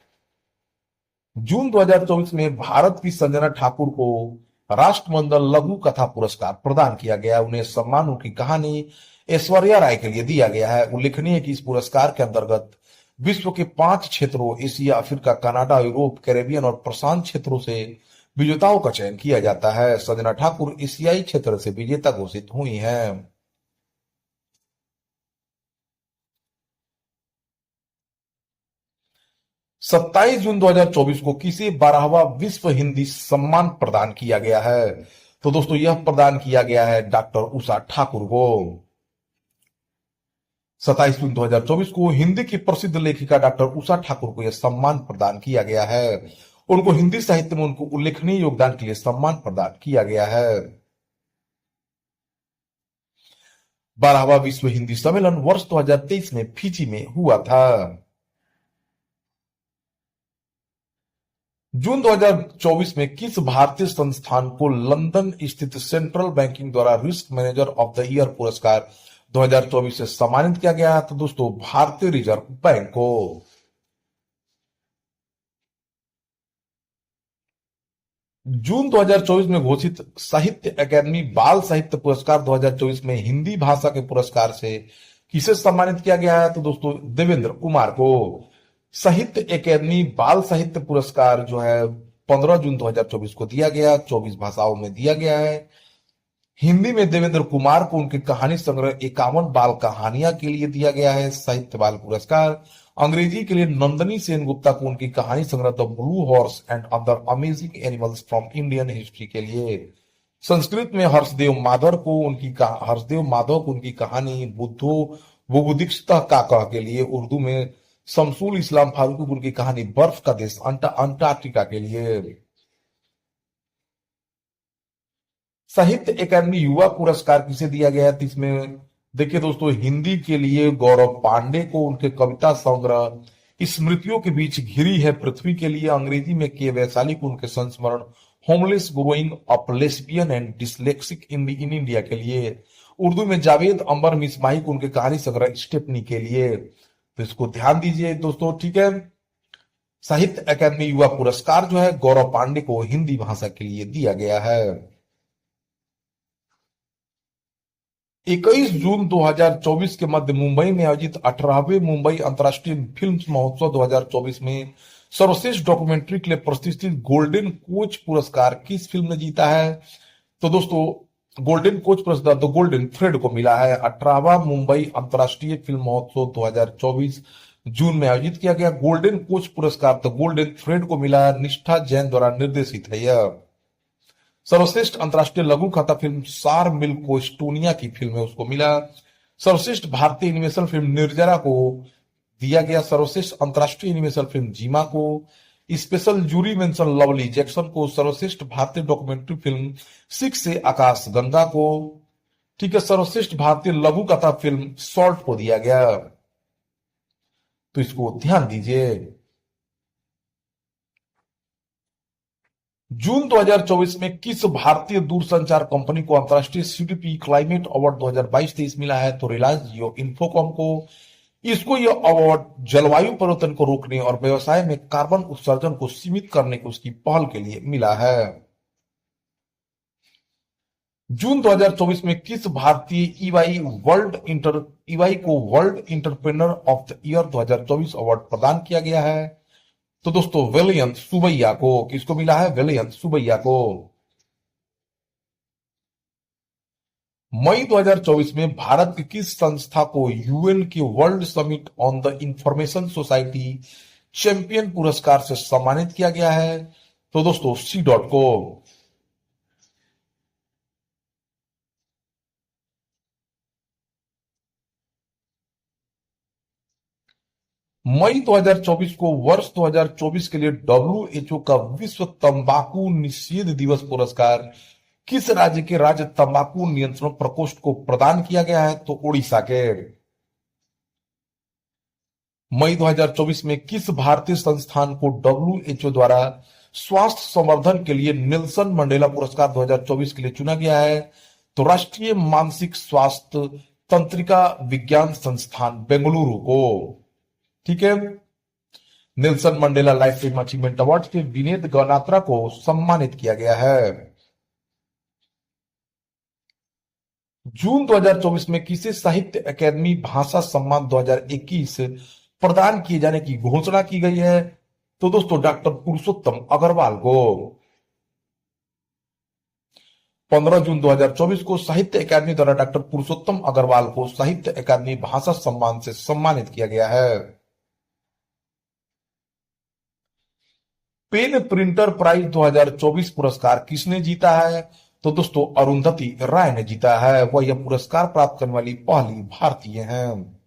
जून 2024 में भारत की संजना ठाकुर को राष्ट्रमंडल लघु कथा पुरस्कार प्रदान किया गया। उन्हें सम्मान उनकी कहानी ऐश्वर्या राय के लिए दिया गया है। उल्लेखनीय है कि इस पुरस्कार के अंतर्गत विश्व के 5 क्षेत्रों Asia, Africa, Canada, Europe, Caribbean और प्रशांत क्षेत्रों से विजेताओं का चयन किया जाता है। संजना ठाकुर एशियाई क्षेत्र से विजेता घोषित हुई हैं। 27 जून 2024 को किसे 12वां विश्व हिंदी सम्मान प्रदान किया गया है? तो दोस्तों यह प्रदान किया गया है डॉक्टर उषा ठाकुर को। 27 जून 2024 को हिंदी की प्रसिद्ध लेखिका डॉक्टर उषा ठाकुर को यह सम्मान प्रदान किया गया है। उनको हिंदी साहित्य में उनको उल्लेखनीय योगदान के लिए सम्मान प्रदान किया गया है। 12वां विश्व हिंदी सम्मेलन वर्ष 2023 में फिजी में हुआ था। जून 2024 में किस भारतीय संस्थान को लंदन स्थित सेंट्रल बैंकिंग द्वारा risk manager of the year पुरस्कार 2024 से सम्मानित किया गया? तो दोस्तों भारतीय रिजर्व बैंक को। जून 2024 में घोषित साहित्य अकादमी बाल साहित्य पुरस्कार 2024 में हिंदी भाषा के पुरस्कार से किसे सम्मानित किया गया है? तो दोस्तों देवेंद्र कुमार को। साहित्य अकादमी बाल साहित्य पुरस्कार जो है 15 जून 2024 को दिया गया, 24 भाषाओं में दिया गया है। हिंदी में देवेंद्र कुमार को उनके कहानी संग्रह 51 बाल कहानियां के लिए दिया गया है साहित्य बाल पुरस्कार। अंग्रेजी के लिए नंदनी सेनगुप्ता को उनकी कहानी संग्रह the blue horse and other amazing animals from Indian history के लिए। संस्कृत में हर्षदेव माधव को उनकी कहानी बुद्धो बुभुदीक्षितः काकः के लिए। उर्दू में शमसुल इस्लाम फारूकी को उनकी कहानी बर्फ का देश अंटार्कटिका के लिए। साहित्य अकादमी युवा पुरस्कार किसे दिया गया है? इसमें देखिए दोस्तों, हिंदी के लिए गौरव पांडे को उनके कविता संग्रह स्मृतियों के बीच घिरी है पृथ्वी के लिए। अंग्रेजी में के वैशाली को उनके संस्मरण homeless growing up lesbian and dyslexic in India के लिए। उर्दू में जावेद अंबर मिसबाही को उनके कहानी संग्रह स्टेपनी के लिए। तो इसको ध्यान दीजिए दोस्तों, ठीक है। साहित्य अकादमी युवा पुरस्कार जो है गौरव पांडे को हिंदी भाषा के लिए दिया गया है। 21 जून 2024 के मध्य मुंबई में आयोजित 18वें मुंबई अंतर्राष्ट्रीय फिल्म महोत्सव 2024 में सर्वश्रेष्ठ डॉक्यूमेंट्री के लिए प्रतिष्ठित गोल्डन कोच पुरस्कार किस फिल्म ने जीता है? तो दोस्तों गोल्डन कोच पुरस्कार द गोल्डन थ्रेड को मिला है। 18वां मुंबई अंतर्राष्ट्रीय फिल्म महोत्सव 2024 जून में आयोजित किया गया गोल्डन कोच पुरस्कार द गोल्डन थ्रेड को मिला है। निष्ठा जैन द्वारा निर्देशित है यह। सर्वश्रेष्ठ अंतर्राष्ट्रीय लघु कथा फिल्म सार मिल को एस्टोनिया की फिल्म है उसको मिला। सर्वश्रेष्ठ भारतीय एनिमेशन फिल्म निर्जरा को दिया गया। सर्वश्रेष्ठ अंतर्राष्ट्रीय एनिमेशन फिल्म जीमा को। स्पेशल जूरी मेंशन लवली जैक्सन को। सर्वश्रेष्ठ भारतीय डॉक्यूमेंट्री फिल्म सिक्स से आकाश गंगा को, ठीक है। सर्वश्रेष्ठ भारतीय लघु कथा फिल्म सॉल्ट को दिया गया। तो इसको ध्यान दीजिए। जून 2024 में किस भारतीय दूरसंचार कंपनी को अंतर्राष्ट्रीय सीडीपी क्लाइमेट अवार्ड 2022-23 मिला है? तो रिलायंस जियो इन्फोकॉम को। इसको यह अवार्ड जलवायु परिवर्तन को रोकने और व्यवसाय में कार्बन उत्सर्जन को सीमित करने की उसकी पहल के लिए मिला है। जून 2024 में किस भारतीय ईवाई को world entrepreneur of the year 2024 award प्रदान किया गया है? तो दोस्तों वेलियंत सुबैया को। किसको मिला है? वेलियंत सुबैया को। मई 2024 में भारत की किस संस्था को यूएन के world summit on the information society champion पुरस्कार से सम्मानित किया गया है? तो दोस्तों सी डॉट को। मई 2024 को वर्ष 2024 के लिए डब्ल्यूएचओ का विश्व तंबाकू निषेध दिवस पुरस्कार किस राज्य के राज्य तंबाकू नियंत्रण प्रकोष्ठ को प्रदान किया गया है? तो ओडिशा के। मई 2024 में किस भारतीय संस्थान को डब्ल्यूएचओ द्वारा स्वास्थ्य संवर्धन के लिए नेल्सन मंडेला पुरस्कार 2024 के लिए चुना गया है? तो राष्ट्रीय मानसिक स्वास्थ्य तंत्रिका विज्ञान संस्थान बेंगलुरु को, ठीक है। Nelson Mandela life time achievement award से विनीत गौनात्रा को सम्मानित किया गया है। जून 2024 में किसे साहित्य अकादमी भाषा सम्मान 2021 प्रदान किए जाने की घोषणा की गई है? तो दोस्तों डॉक्टर पुरुषोत्तम अग्रवाल को। 15 जून 2024 को साहित्य अकादमी द्वारा डॉक्टर पुरुषोत्तम अग्रवाल को साहित्य अकादमी भाषा सम्मान से सम्मानित किया गया है। पेन प्रिंटर प्राइज 2024 पुरस्कार किसने जीता है? तो दोस्तों अरुंधति राय ने जीता है। वह यह पुरस्कार प्राप्त करने वाली पहली भारतीय हैं।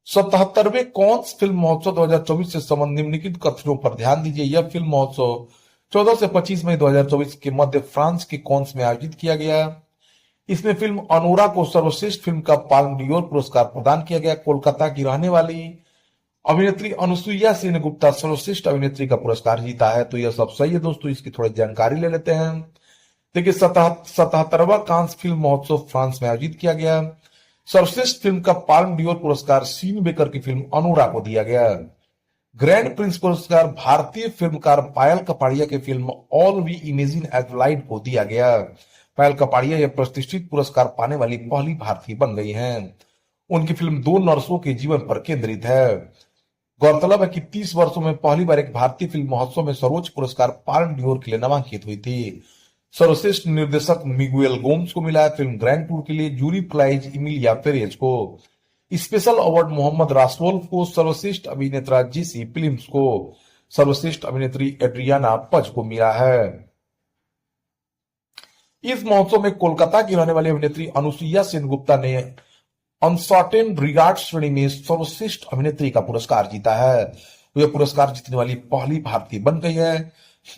77वें कॉन्स फिल्म महोत्सव 2024 से संबंधित निम्नलिखित कथनों पर ध्यान दीजिए। यह फिल्म महोत्सव 14 से 25 मई 2024 के मध्य फ्रांस के कॉन्स में आयोजित किया गया। इसमें फिल्म अनोरा को सर्वश्रेष्ठ फिल्म का पाल्म डियोर पुरस्कार प्रदान किया गया। कोलकाता की रहने वाली अभिनेत्री अनुसुईया सेनगुप्ता सर्वश्रेष्ठ अभिनेत्री का पुरस्कार जीता है। तो यह सब सही है दोस्तों, इसकी थोड़ी जानकारी ले लेते हैं। देखिए 77वां कांस फिल्म महोत्सव फ्रांस में आयोजित किया गया। सर्वश्रेष्ठ फिल्म का पाल्म डियोर पुरस्कार सीन बेकर की फिल्म अनोरा को दिया गया। ग्रैंड प्रिंस पुरस्कार भारतीय फिल्मकार पायल कपाड़िया की film all we imagine as light को दिया गया। पायल कपाड़िया यह प्रतिष्ठित पुरस्कार पाने वाली पहली भारतीय बन गई हैं। उनकी फिल्म दो नर्सों के जीवन पर केंद्रित है। गौरतलब है कि 30 वर्षों में पहली बार एक भारतीय फिल्म महोत्सव में सर्वोच्च पुरस्कार पाल्म डियोर के लिए नामांकित हुई थी। सर्वश्रेष्ठ निर्देशक मिगुएल गोम्स को मिला है फिल्म ग्रैंड टूर के लिए। जूरी प्राइज इमिलिया पेरेज को। स्पेशल अवार्ड मोहम्मद रासवोल्फ को। सर्वश्रेष्ठ अभिनेता जेसी फिल्म्स को। सर्वश्रेष्ठ अभिनेत्री एड्रियाना पज को मिला है। इस महोत्सव में कोलकाता की रहने वाली अभिनेत्री अनुसुईया सेनगुप्ता ने अनसर्टेन रिगार्ड श्रेणी में सर्वश्रेष्ठ अभिनेत्री का पुरस्कार जीता है। यह पुरस्कार जीतने वाली पहली भारतीय बन गई है।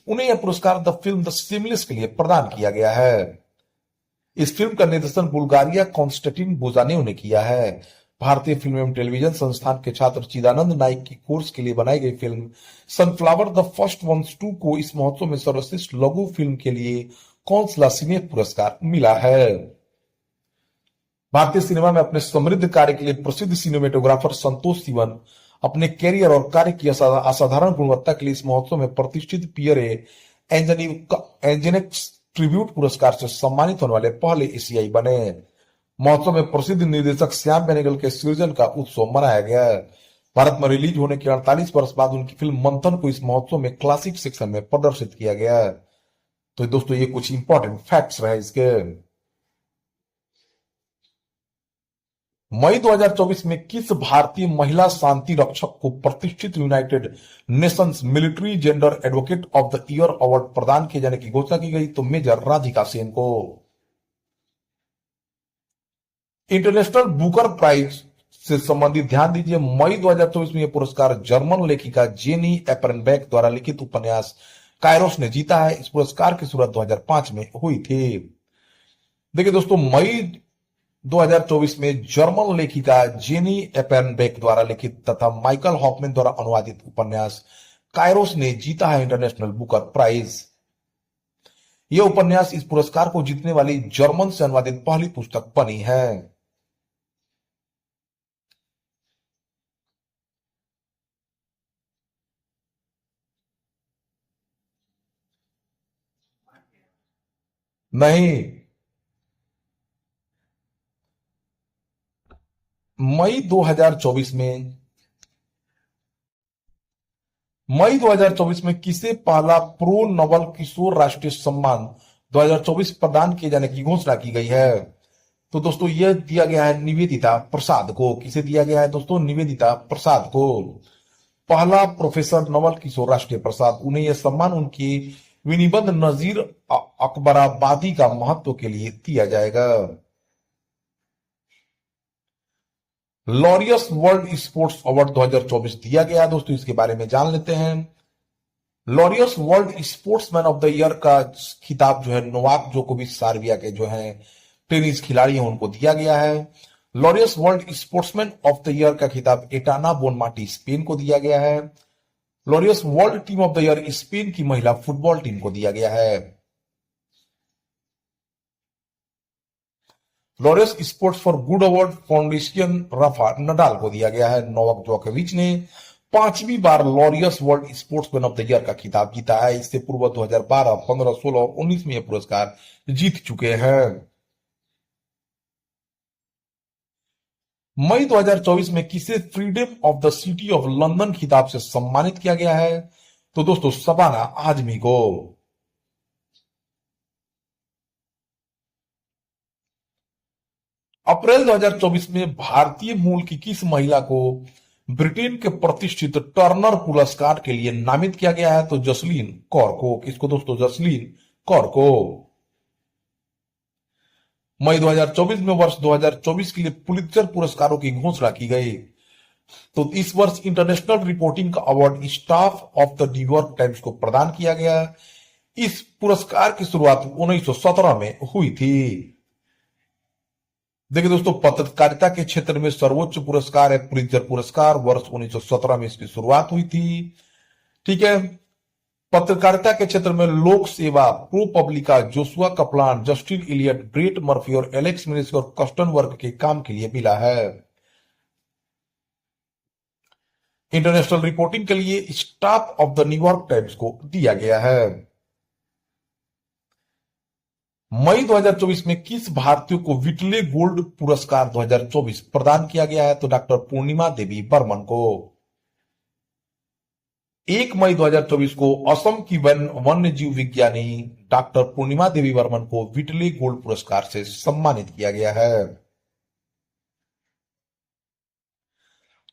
उन्हें यह पुरस्कार द फिल्म द सिमलेस के लिए प्रदान किया गया है। इस फिल्म का निर्देशन बुल्गारिया कॉन्स्टेंटिन बोजानेव ने किया है। भारतीय फिल्म एवं टेलीविजन संस्थान के छात्र चिदानंद नाइक की कोर्स के लिए बनाई गई film sunflower the first ones 2 को इस महोत्सव में सर्वश्रेष्ठ लघु फिल्म के लिए कौंसला सिने पुरस्कार मिला है। भारतीय सिनेमा में अपने समृद्ध कार्य के लिए प्रसिद्ध सिनेमेटोग्राफर संतोष सिवन अपने कैरियर और कार्य की असाधारण गुणवत्ता के लिए इस महोत्सव में प्रतिष्ठित पियरे एंजेनिक्स ट्रिब्यूट पुरस्कार से सम्मानित होने वाले पहले एशियाई बने। महोत्सव में प्रसिद्ध निर्देशक श्याम बेनेगल के सृजन का उत्सव मनाया गया। भारत में रिलीज होने के 48 वर्ष बाद उनकी फिल्म मंथन को इस महोत्सव में क्लासिक सेक्शन में प्रदर्शित किया गया। तो दोस्तों ये कुछ इंपॉर्टेंट फैक्ट्स रहे इसके। मई 2024 में किस भारतीय महिला शांति रक्षक को प्रतिष्ठित United Nations military gender advocate of the year award प्रदान किए जाने की घोषणा की गई? तो मेजर राधिका सेन को। इंटरनेशनल बुकर प्राइज से संबंधित ध्यान दीजिए, मई 2024 में यह पुरस्कार जर्मन लेखिका जेनी एपरनबैक द्वारा लिखित उपन्यास कायरोस ने जीता है। इस पुरस्कार की शुरुआत 2005 में हुई थी। देखिए दोस्तों, मई 2024 में जर्मन लेखिका जेनी एपरनबैक द्वारा लिखित तथा माइकल हॉफमैन द्वारा अनुवादित उपन्यास कायरोस ने जीता है इंटरनेशनल बुकर प्राइज। यह उपन्यास इस पुरस्कार को जीतने वाली जर्मन से अनुवादित पहली पुस्तक बनी है। नहीं, मई 2024 में किसे पहला प्रो नोबल किशोर राष्ट्रीय सम्मान 2024 प्रदान किए जाने की घोषणा की गई है? तो दोस्तों यह दिया गया है निवेदिता प्रसाद को। किसे दिया गया है दोस्तों? निवेदिता प्रसाद को। पहला प्रोफेसर नवल किशोर राष्ट्रीय प्रसाद। उन्हें यह सम्मान उनकी विनिबंध नजीर अकबराबादी का महत्व के लिए दिया जाएगा। लॉरियस वर्ल्ड स्पोर्ट्स अवार्ड 2024 दिया गया दोस्तों, इसके बारे में जान लेते हैं। Laureus world sportsman of the year का खिताब जो है नोवाक जोकोविच सर्बिया के जो है टेनिस खिलाड़ी हैं उनको दिया गया है। Laureus world sportsman of the year का खिताब एटाना बोनमाटी स्पेन को दिया गया है। Laureus world team of the year Spain की महिला फुटबॉल टीम को दिया गया है। Laureus sports for good award foundation Rafa Nadal को दिया गया है। नोवाक जोकोविच ने 5वीं बार Laureus world sportsman of the year का खिताब जीता है। इससे पूर्व 2012, 15, 16 और 19 में यह पुरस्कार जीत चुके हैं। मई 2024 में किसे freedom of the city of London खिताब से सम्मानित किया गया है? तो दोस्तों शबाना आजमी को। अप्रैल 2024 में भारतीय मूल की किस महिला को ब्रिटेन के प्रतिष्ठित टर्नर पुरस्कार के लिए नामित किया गया है? तो जसलीन कौर को। किसको दोस्तों? जसलीन कौर को। मई 2024 में वर्ष 2024 के लिए पुलित्जर पुरस्कारों की घोषणा की गई। तो इस वर्ष इंटरनेशनल रिपोर्टिंग का award staff of the New York times को प्रदान किया गया। इस पुरस्कार की शुरुआत 1917 में हुई थी। देखिए दोस्तों, पत्रकारिता के क्षेत्र में सर्वोच्च पुरस्कार है पुलित्जर पुरस्कार। वर्ष 1917 में इसकी शुरुआत हुई थी। ठीक है। पत्रकारिता के क्षेत्र में लोक सेवा, Pro Publica, Joshua Kaplan, Justin Elliott, Brett Murphy और एलेक्स मिनिस्क और कस्टन वर्क के काम के लिए मिला है। इंटरनेशनल रिपोर्टिंग के लिए staff of the New York times को दिया गया है। मई 2024 में किस भारतीय को विटले गोल्ड पुरस्कार 2024 प्रदान किया गया है? तो डॉक्टर पूर्णिमा देवी बर्मन को। 1 मई 2024 को असम की वन्य जीव विज्ञानी डॉक्टर पूर्णिमा देवी बर्मन को विटले गोल्ड पुरस्कार से सम्मानित किया गया है।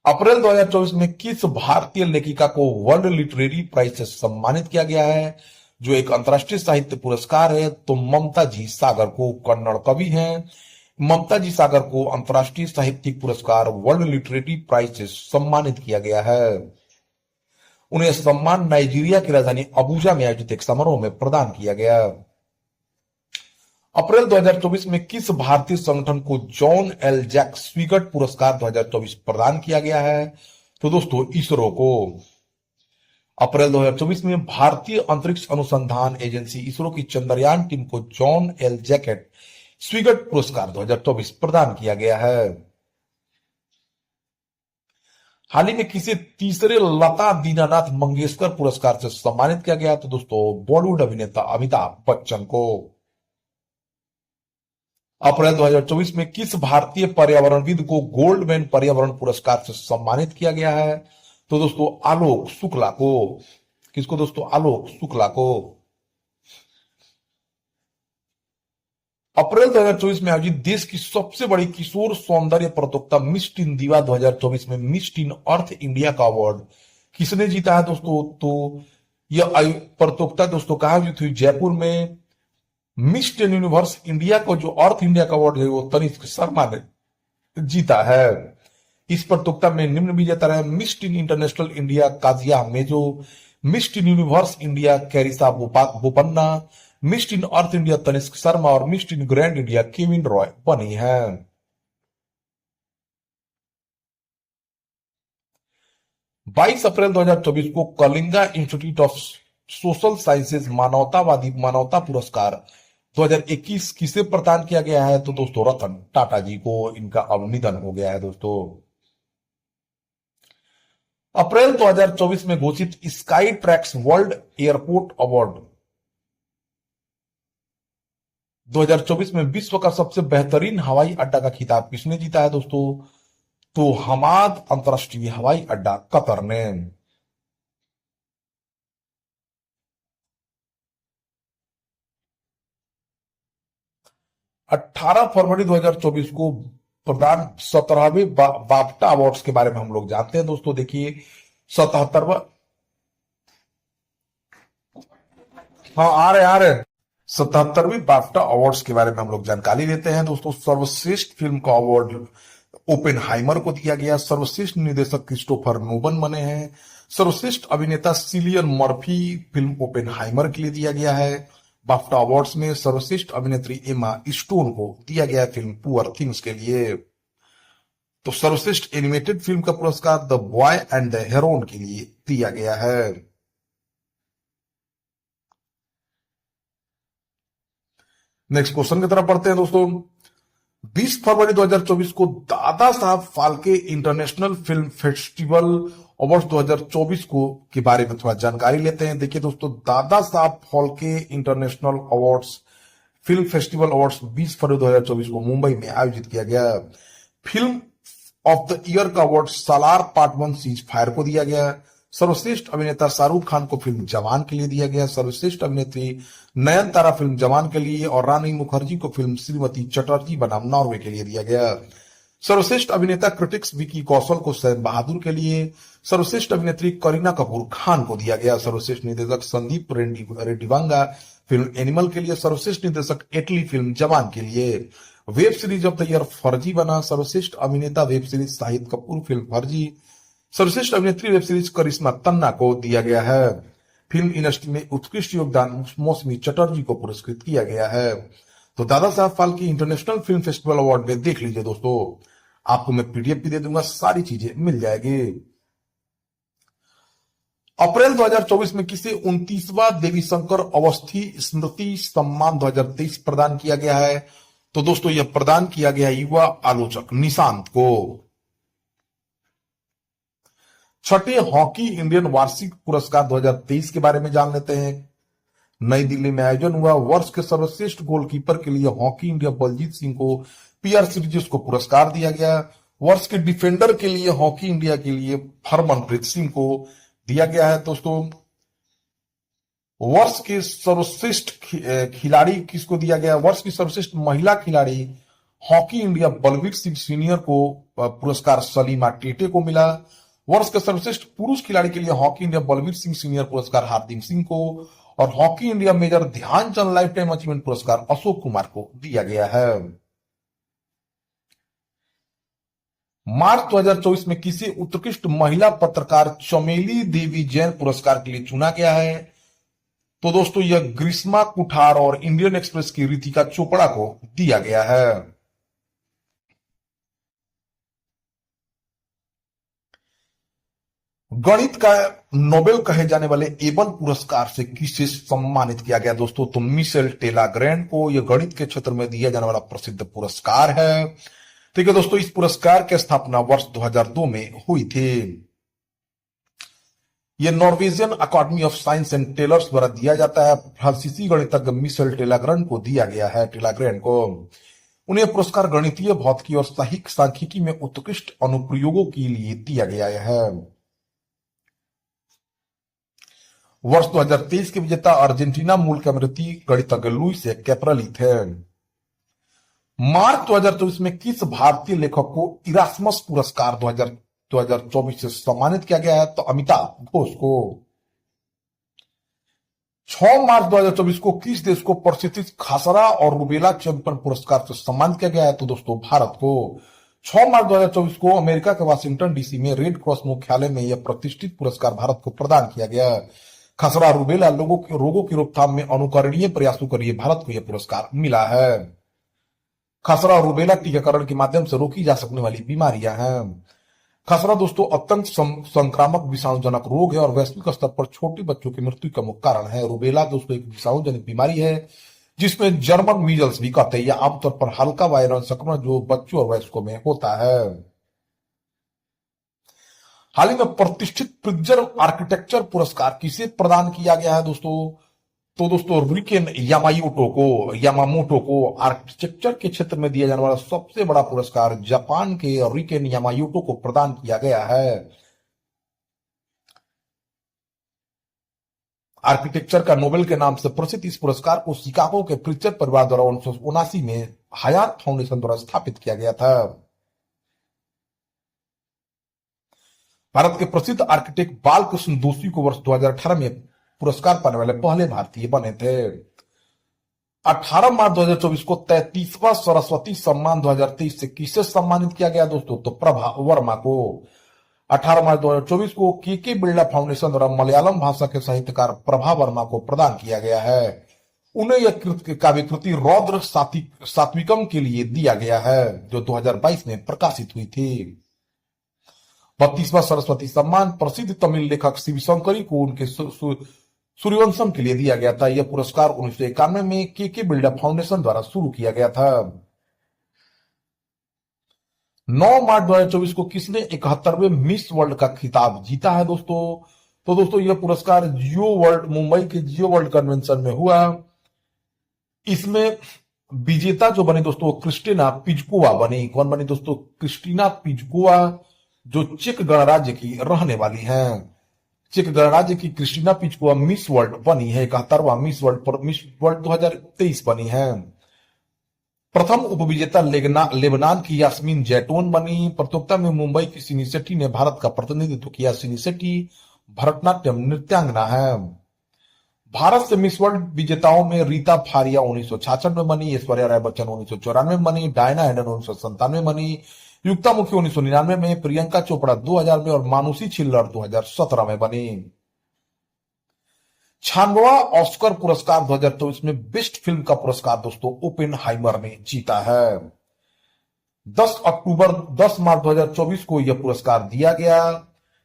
अप्रैल 2024 में किस भारतीय लेखिका को वर्ल्ड लिटरेरी प्राइज से सम्मानित किया गया है, जो एक अंतर्राष्ट्रीय साहित्य पुरस्कार है? तो ममता जी सागर को। कन्नड़ कवि हैं ममता जी सागर को अंतर्राष्ट्रीय साहित्यिक पुरस्कार वर्ल्ड लिटरेरी प्राइज से सम्मानित किया गया है। उन्हें सम्मान नाइजीरिया की राजधानी अबुजा में आयोजित एक समारोह में प्रदान किया गया। अप्रैल 2024 में किस भारतीय संगठन को जॉन एल जैक स्विगट पुरस्कार 2024 प्रदान किया गया है? तो दोस्तों इसरो को। अप्रैल 2024 में भारतीय अंतरिक्ष अनुसंधान एजेंसी इसरो की चंद्रयान टीम को जॉन एल जैकेट स्विगट पुरस्कार 2024 प्रदान किया गया है। हाल ही में किसे तीसरे लता दीनानाथ मंगेशकर पुरस्कार से सम्मानित किया गया? तो दोस्तों बॉलीवुड अभिनेता अमिताभ बच्चन को। अप्रैल 2024 में किस भारतीय पर्यावरणविद को गोल्डमैन पर्यावरण पुरस्कार से सम्मानित किया गया है? तो दोस्तों आलोक शुक्ला को। किसको दोस्तों? आलोक शुक्ला को। अप्रैल 2024 में आयोजित देश की सबसे बड़ी किशोर सौंदर्य प्रतियोगिता मिस टीन दीवा 2024 में मिस टीन अर्थ इंडिया का अवार्ड किसने जीता है दोस्तों? तो यह प्रतियोगिता दोस्तों कहाँ आयोजित हुई? जयपुर में। मिस टीन यूनिवर्स इंडिया को जो अर्थ इंडिया का अवार्ड है वो तनिष्क शर्मा ने जीता है। इस प्रतियोगिता में निम्न विजेता रहे Miss Teen International India Kazia Mezo, Miss Teen Universe India Carissa Bopanna, Miss Teen Earth India Tanishq Sharma और Miss Teen Grand India Kevin Roy बनी है। 22 अप्रैल 2024 को Kalinga Institute of Social Sciences मानवता पुरस्कार 2021 किसे प्रदान किया गया है? तो दोस्तों रतन टाटा जी को। इनका अब निधन हो गया है दोस्तों। अप्रैल 2024 में घोषित sky tracks world airport award 2024 में विश्व का सबसे बेहतरीन हवाई अड्डा का खिताब किसने जीता है दोस्तों? तो हमाद अंतरराष्ट्रीय हवाई अड्डा कतर ने। 18 फरवरी 2024 को प्रदान 17वें बाफ्टा अवार्ड्स के बारे में हम लोग जानते हैं दोस्तों। देखिए 77वां, हाँ आ रहे 77वीं बाफ्टा अवार्ड्स के बारे में हम लोग जानकारी लेते हैं दोस्तों। सर्वश्रेष्ठ फिल्म का अवार्ड ओपेनहाइमर को दिया गया। सर्वश्रेष्ठ निर्देशक क्रिस्टोफर नोलन बने हैं। सर्वश्रेष्ठ अभिनेता सिलियन मर्फी फिल्म ओपेनहाइमर के लिए दिया गया है। बाफ्टा अवार्ड्स में सर्वश्रेष्ठ अभिनेत्री एमा स्टोन को दिया गया फिल्म पुअर थिंग्स के लिए। तो सर्वश्रेष्ठ एनिमेटेड फिल्म का पुरस्कार the boy and the Heron के लिए दिया गया है। नेक्स्ट क्वेश्चन की तरफ पढ़ते हैं दोस्तों। 20 फरवरी 2024 को Dada Saheb Phalke international film festival award 2024 को के बारे में थोड़ा जानकारी लेते हैं। देखिए दोस्तों, Dada Saheb Phalke international awards film festival awards 20 फरवरी 2024 को मुंबई में आयोजित किया गया। फिल्म ऑफ द ईयर का अवार्ड सालार पार्ट 1 सीज फायर को दिया गया। सर्वश्रेष्ठ अभिनेता शाहरुख खान को फिल्म जवान के लिए दिया गया। सर्वश्रेष्ठ अभिनेत्री नयनतारा फिल्म जवान के लिए और रानी मुखर्जी को फिल्म श्रीमती चटर्जी बनाम नॉर्वे के लिए दिया गया। सर्वश्रेष्ठ अभिनेता क्रिटिक्स विकी कौशल को सैम बहादुर के लिए। सर्वश्रेष्ठ अभिनेत्री करीना कपूर खान को दिया गया। सर्वश्रेष्ठ निर्देशक संदीप रेड्डीवांगा फिल्म एनिमल के लिए। सर्वश्रेष्ठ निर्देशक एटली फिल्म जवान के लिए। Web series of the year फर्जी बना। सर्वश्रेष्ठ अभिनेता web series Shahid Kapoor film फर्जी। सर्वश्रेष्ठ अभिनेत्री वेब सीरीज करिश्मा तन्ना को दिया गया है। फिल्म इंडस्ट्री में उत्कृष्ट योगदान मौसमी चटर्जी को पुरस्कृत किया गया है। तो Dada Saheb Phalke international film festival award में देख लीजिए दोस्तों। आपको मैं पीडीएफ भी दे दूंगा, सारी चीजें मिल जाएगी। अप्रैल 2024 में किसे 29वां देवी शंकर अवस्थी स्मृति सम्मान 2023 प्रदान किया गया है? तो दोस्तों यह प्रदान किया गया युवा आलोचक निशांत को। छठे हॉकी इंडियन वार्षिक पुरस्कार 2023 के बारे में जान लेते हैं। नई दिल्ली में आयोजन हुआ। वर्ष के सर्वश्रेष्ठ गोलकीपर के लिए हॉकी इंडिया बलजीत सिंह को पीआर सीरीज को पुरस्कार दिया गया। वर्ष के डिफेंडर के लिए हॉकी इंडिया के लिए हरमनप्रीत सिंह को दिया गया है दोस्तों। वर्ष के सर्वश्रेष्ठ खिलाड़ी किसको दिया गया? वर्ष की सर्वश्रेष्ठ महिला खिलाड़ी hockey India Balbir Singh senior को पुरस्कार सलीमा टेटे को मिला। वर्ष के सर्वश्रेष्ठ पुरुष खिलाड़ी के लिए hockey India Balbir Singh senior पुरस्कार हार्दिक सिंह को, और hockey India major Dhyanchand lifetime achievement पुरस्कार अशोक कुमार को दिया गया है। मार्च 2024 में किसी उत्कृष्ट महिला पत्रकार चमेली देवी जैन पुरस्कार के लिए चुना गया है? तो दोस्तों यह ग्रीष्मा कुठार और इंडियन एक्सप्रेस की रितिका चोपड़ा को दिया गया है। गणित का नोबेल कहे जाने वाले एबल पुरस्कार से किसे सम्मानित किया गया दोस्तों? तो मिशेल टेलाग्रैंड को। यह गणित के क्षेत्र में दिया जाने वाला प्रसिद्ध पुरस्कार है। ठीक है दोस्तों, इस पुरस्कार की स्थापना वर्ष 2002 में हुई थी। यह नॉर्वेजियन अकादमी ऑफ साइंस एंड टेलर्स द्वारा दिया जाता है। फ्रांसीसी गणितज्ञ मिशेल टेलाग्रैंड को दिया गया है। टेलाग्रैंड को उन्हें पुरस्कार गणितीय भौतिकी और साहिक सांख्यिकी में उत्कृष्ट अनुप्रयोगों के लिए दिया गया है। वर्ष 2023 के विजेता अर्जेंटीना मूल के अमेरिकी गणितज्ञ लुइस कैपरली थे। मार्च 2024 में किस भारतीय लेखक को इरास्मस पुरस्कार 2024 से सम्मानित किया गया है? तो अमिताभ घोष को। 6 मार्च 2024 को किस देश को प्रतिष्ठित खसरा और रुबेला चैंपियन पुरस्कार से सम्मानित किया गया है? तो दोस्तों भारत को। 6 मार्च 2024 को अमेरिका के वाशिंगटन डीसी में रेड क्रॉस मुख्यालय में यह प्रतिष्ठित पुरस्कार भारत को प्रदान किया गया। खसरा रुबेला रोगों की रोकथाम में अनुकरणीय प्रयासों के लिए भारत को यह पुरस्कार मिला है। खसरा और रुबेला टीकाकरण के माध्यम से रोकी जा सकने वाली बीमारियां हैं। खसरा दोस्तों अत्यंत संक्रामक विषाणुजनक रोग है और वैश्विक स्तर पर छोटे बच्चों की मृत्यु का मुख्य कारण है। रुबेला दोस्तों एक विषाणुजनित बीमारी है जिसमें जर्मन मीजल्स भी कहते हैं। यह आमतौर पर हल्का वायरल संक्रमण जो बच्चों और वयस्कों में होता है। हाल ही में प्रतिष्ठित प्रिट्जर आर्किटेक्चर पुरस्कार किसे प्रदान किया गया है दोस्तों? तो दोस्तों रिकेन यामामोटो को आर्किटेक्चर के क्षेत्र में दिया जाने वाला सबसे बड़ा पुरस्कार जापान के रिकेन यामामोटो को प्रदान किया गया है। आर्किटेक्चर का नोबेल के नाम से प्रसिद्ध इस पुरस्कार को शिकागो के प्रिट्जर परिवार द्वारा 1979 में हयात फाउंडेशन द्वारा स्थापित किया गया था। भारत के प्रसिद्ध आर्किटेक्ट बालकृष्ण दोषी को वर्ष 2018 में पुरस्कार पाने वाले पहले भारतीय बने थे। 18 मार्च 2024 को 33वां सरस्वती सम्मान 2023 से किसे सम्मानित किया गया दोस्तों? तो प्रभा वर्मा को। 18 मार्च 2024 को के बिरला फाउंडेशन द्वारा मलयालम भाषा के साहित्यकार प्रभा वर्मा को प्रदान किया गया है। उन्हें यह काव्य कृति रौद्र सात्विकम के लिए दिया गया है जो 2022 में प्रकाशित हुई थी। 32वां सरस्वती सम्मान प्रसिद्ध तमिल लेखक शिवशंकरी को उनके सूर्यवंशम के लिए दिया गया था। यह पुरस्कार 1991 में के बिल्डा फाउंडेशन द्वारा शुरू किया गया था। 9 मार्च 2024 को किसने 71वें मिस वर्ल्ड का खिताब जीता है दोस्तों? तो दोस्तों यह पुरस्कार मुंबई के जियो वर्ल्ड कन्वेंशन में हुआ। इसमें विजेता जो बने दोस्तों क्रिस्टिना पिजकोवा बनी। कौन बनी दोस्तों? क्रिस्टिना पिजकोवा जो चेक गणराज्य की रहने वाली हैं। चेक गणराज्य की क्रिस्टिना पिजकोवा मिस वर्ल्ड बनी है। 71वां मिस वर्ल्ड 2023 बनी है। प्रथम उपविजेता लेबनान की यास्मीन जैटून बनी। प्रतियोगिता में मुंबई की सिनी शेट्टी ने भारत का प्रतिनिधित्व किया। सिनी शेट्टी भरतनाट्यम नृत्यांगना है। भारत से मिस वर्ल्ड विजेताओं में रीता फारिया 1966 में बनी, ऐश्वर्या राय बच्चन 1994 में बनी, डायना हेडन 1997 में बनी, युक्ता मुखी 1999 में, प्रियंका चोपड़ा 2000 में और मानुषी छिल्लर 2017 में बनी। 96वां ऑस्कर पुरस्कार 2024 में बेस्ट फिल्म का पुरस्कार दोस्तों ओपेनहाइमर ने जीता है। 10 मार्च 2024 को यह पुरस्कार दिया गया।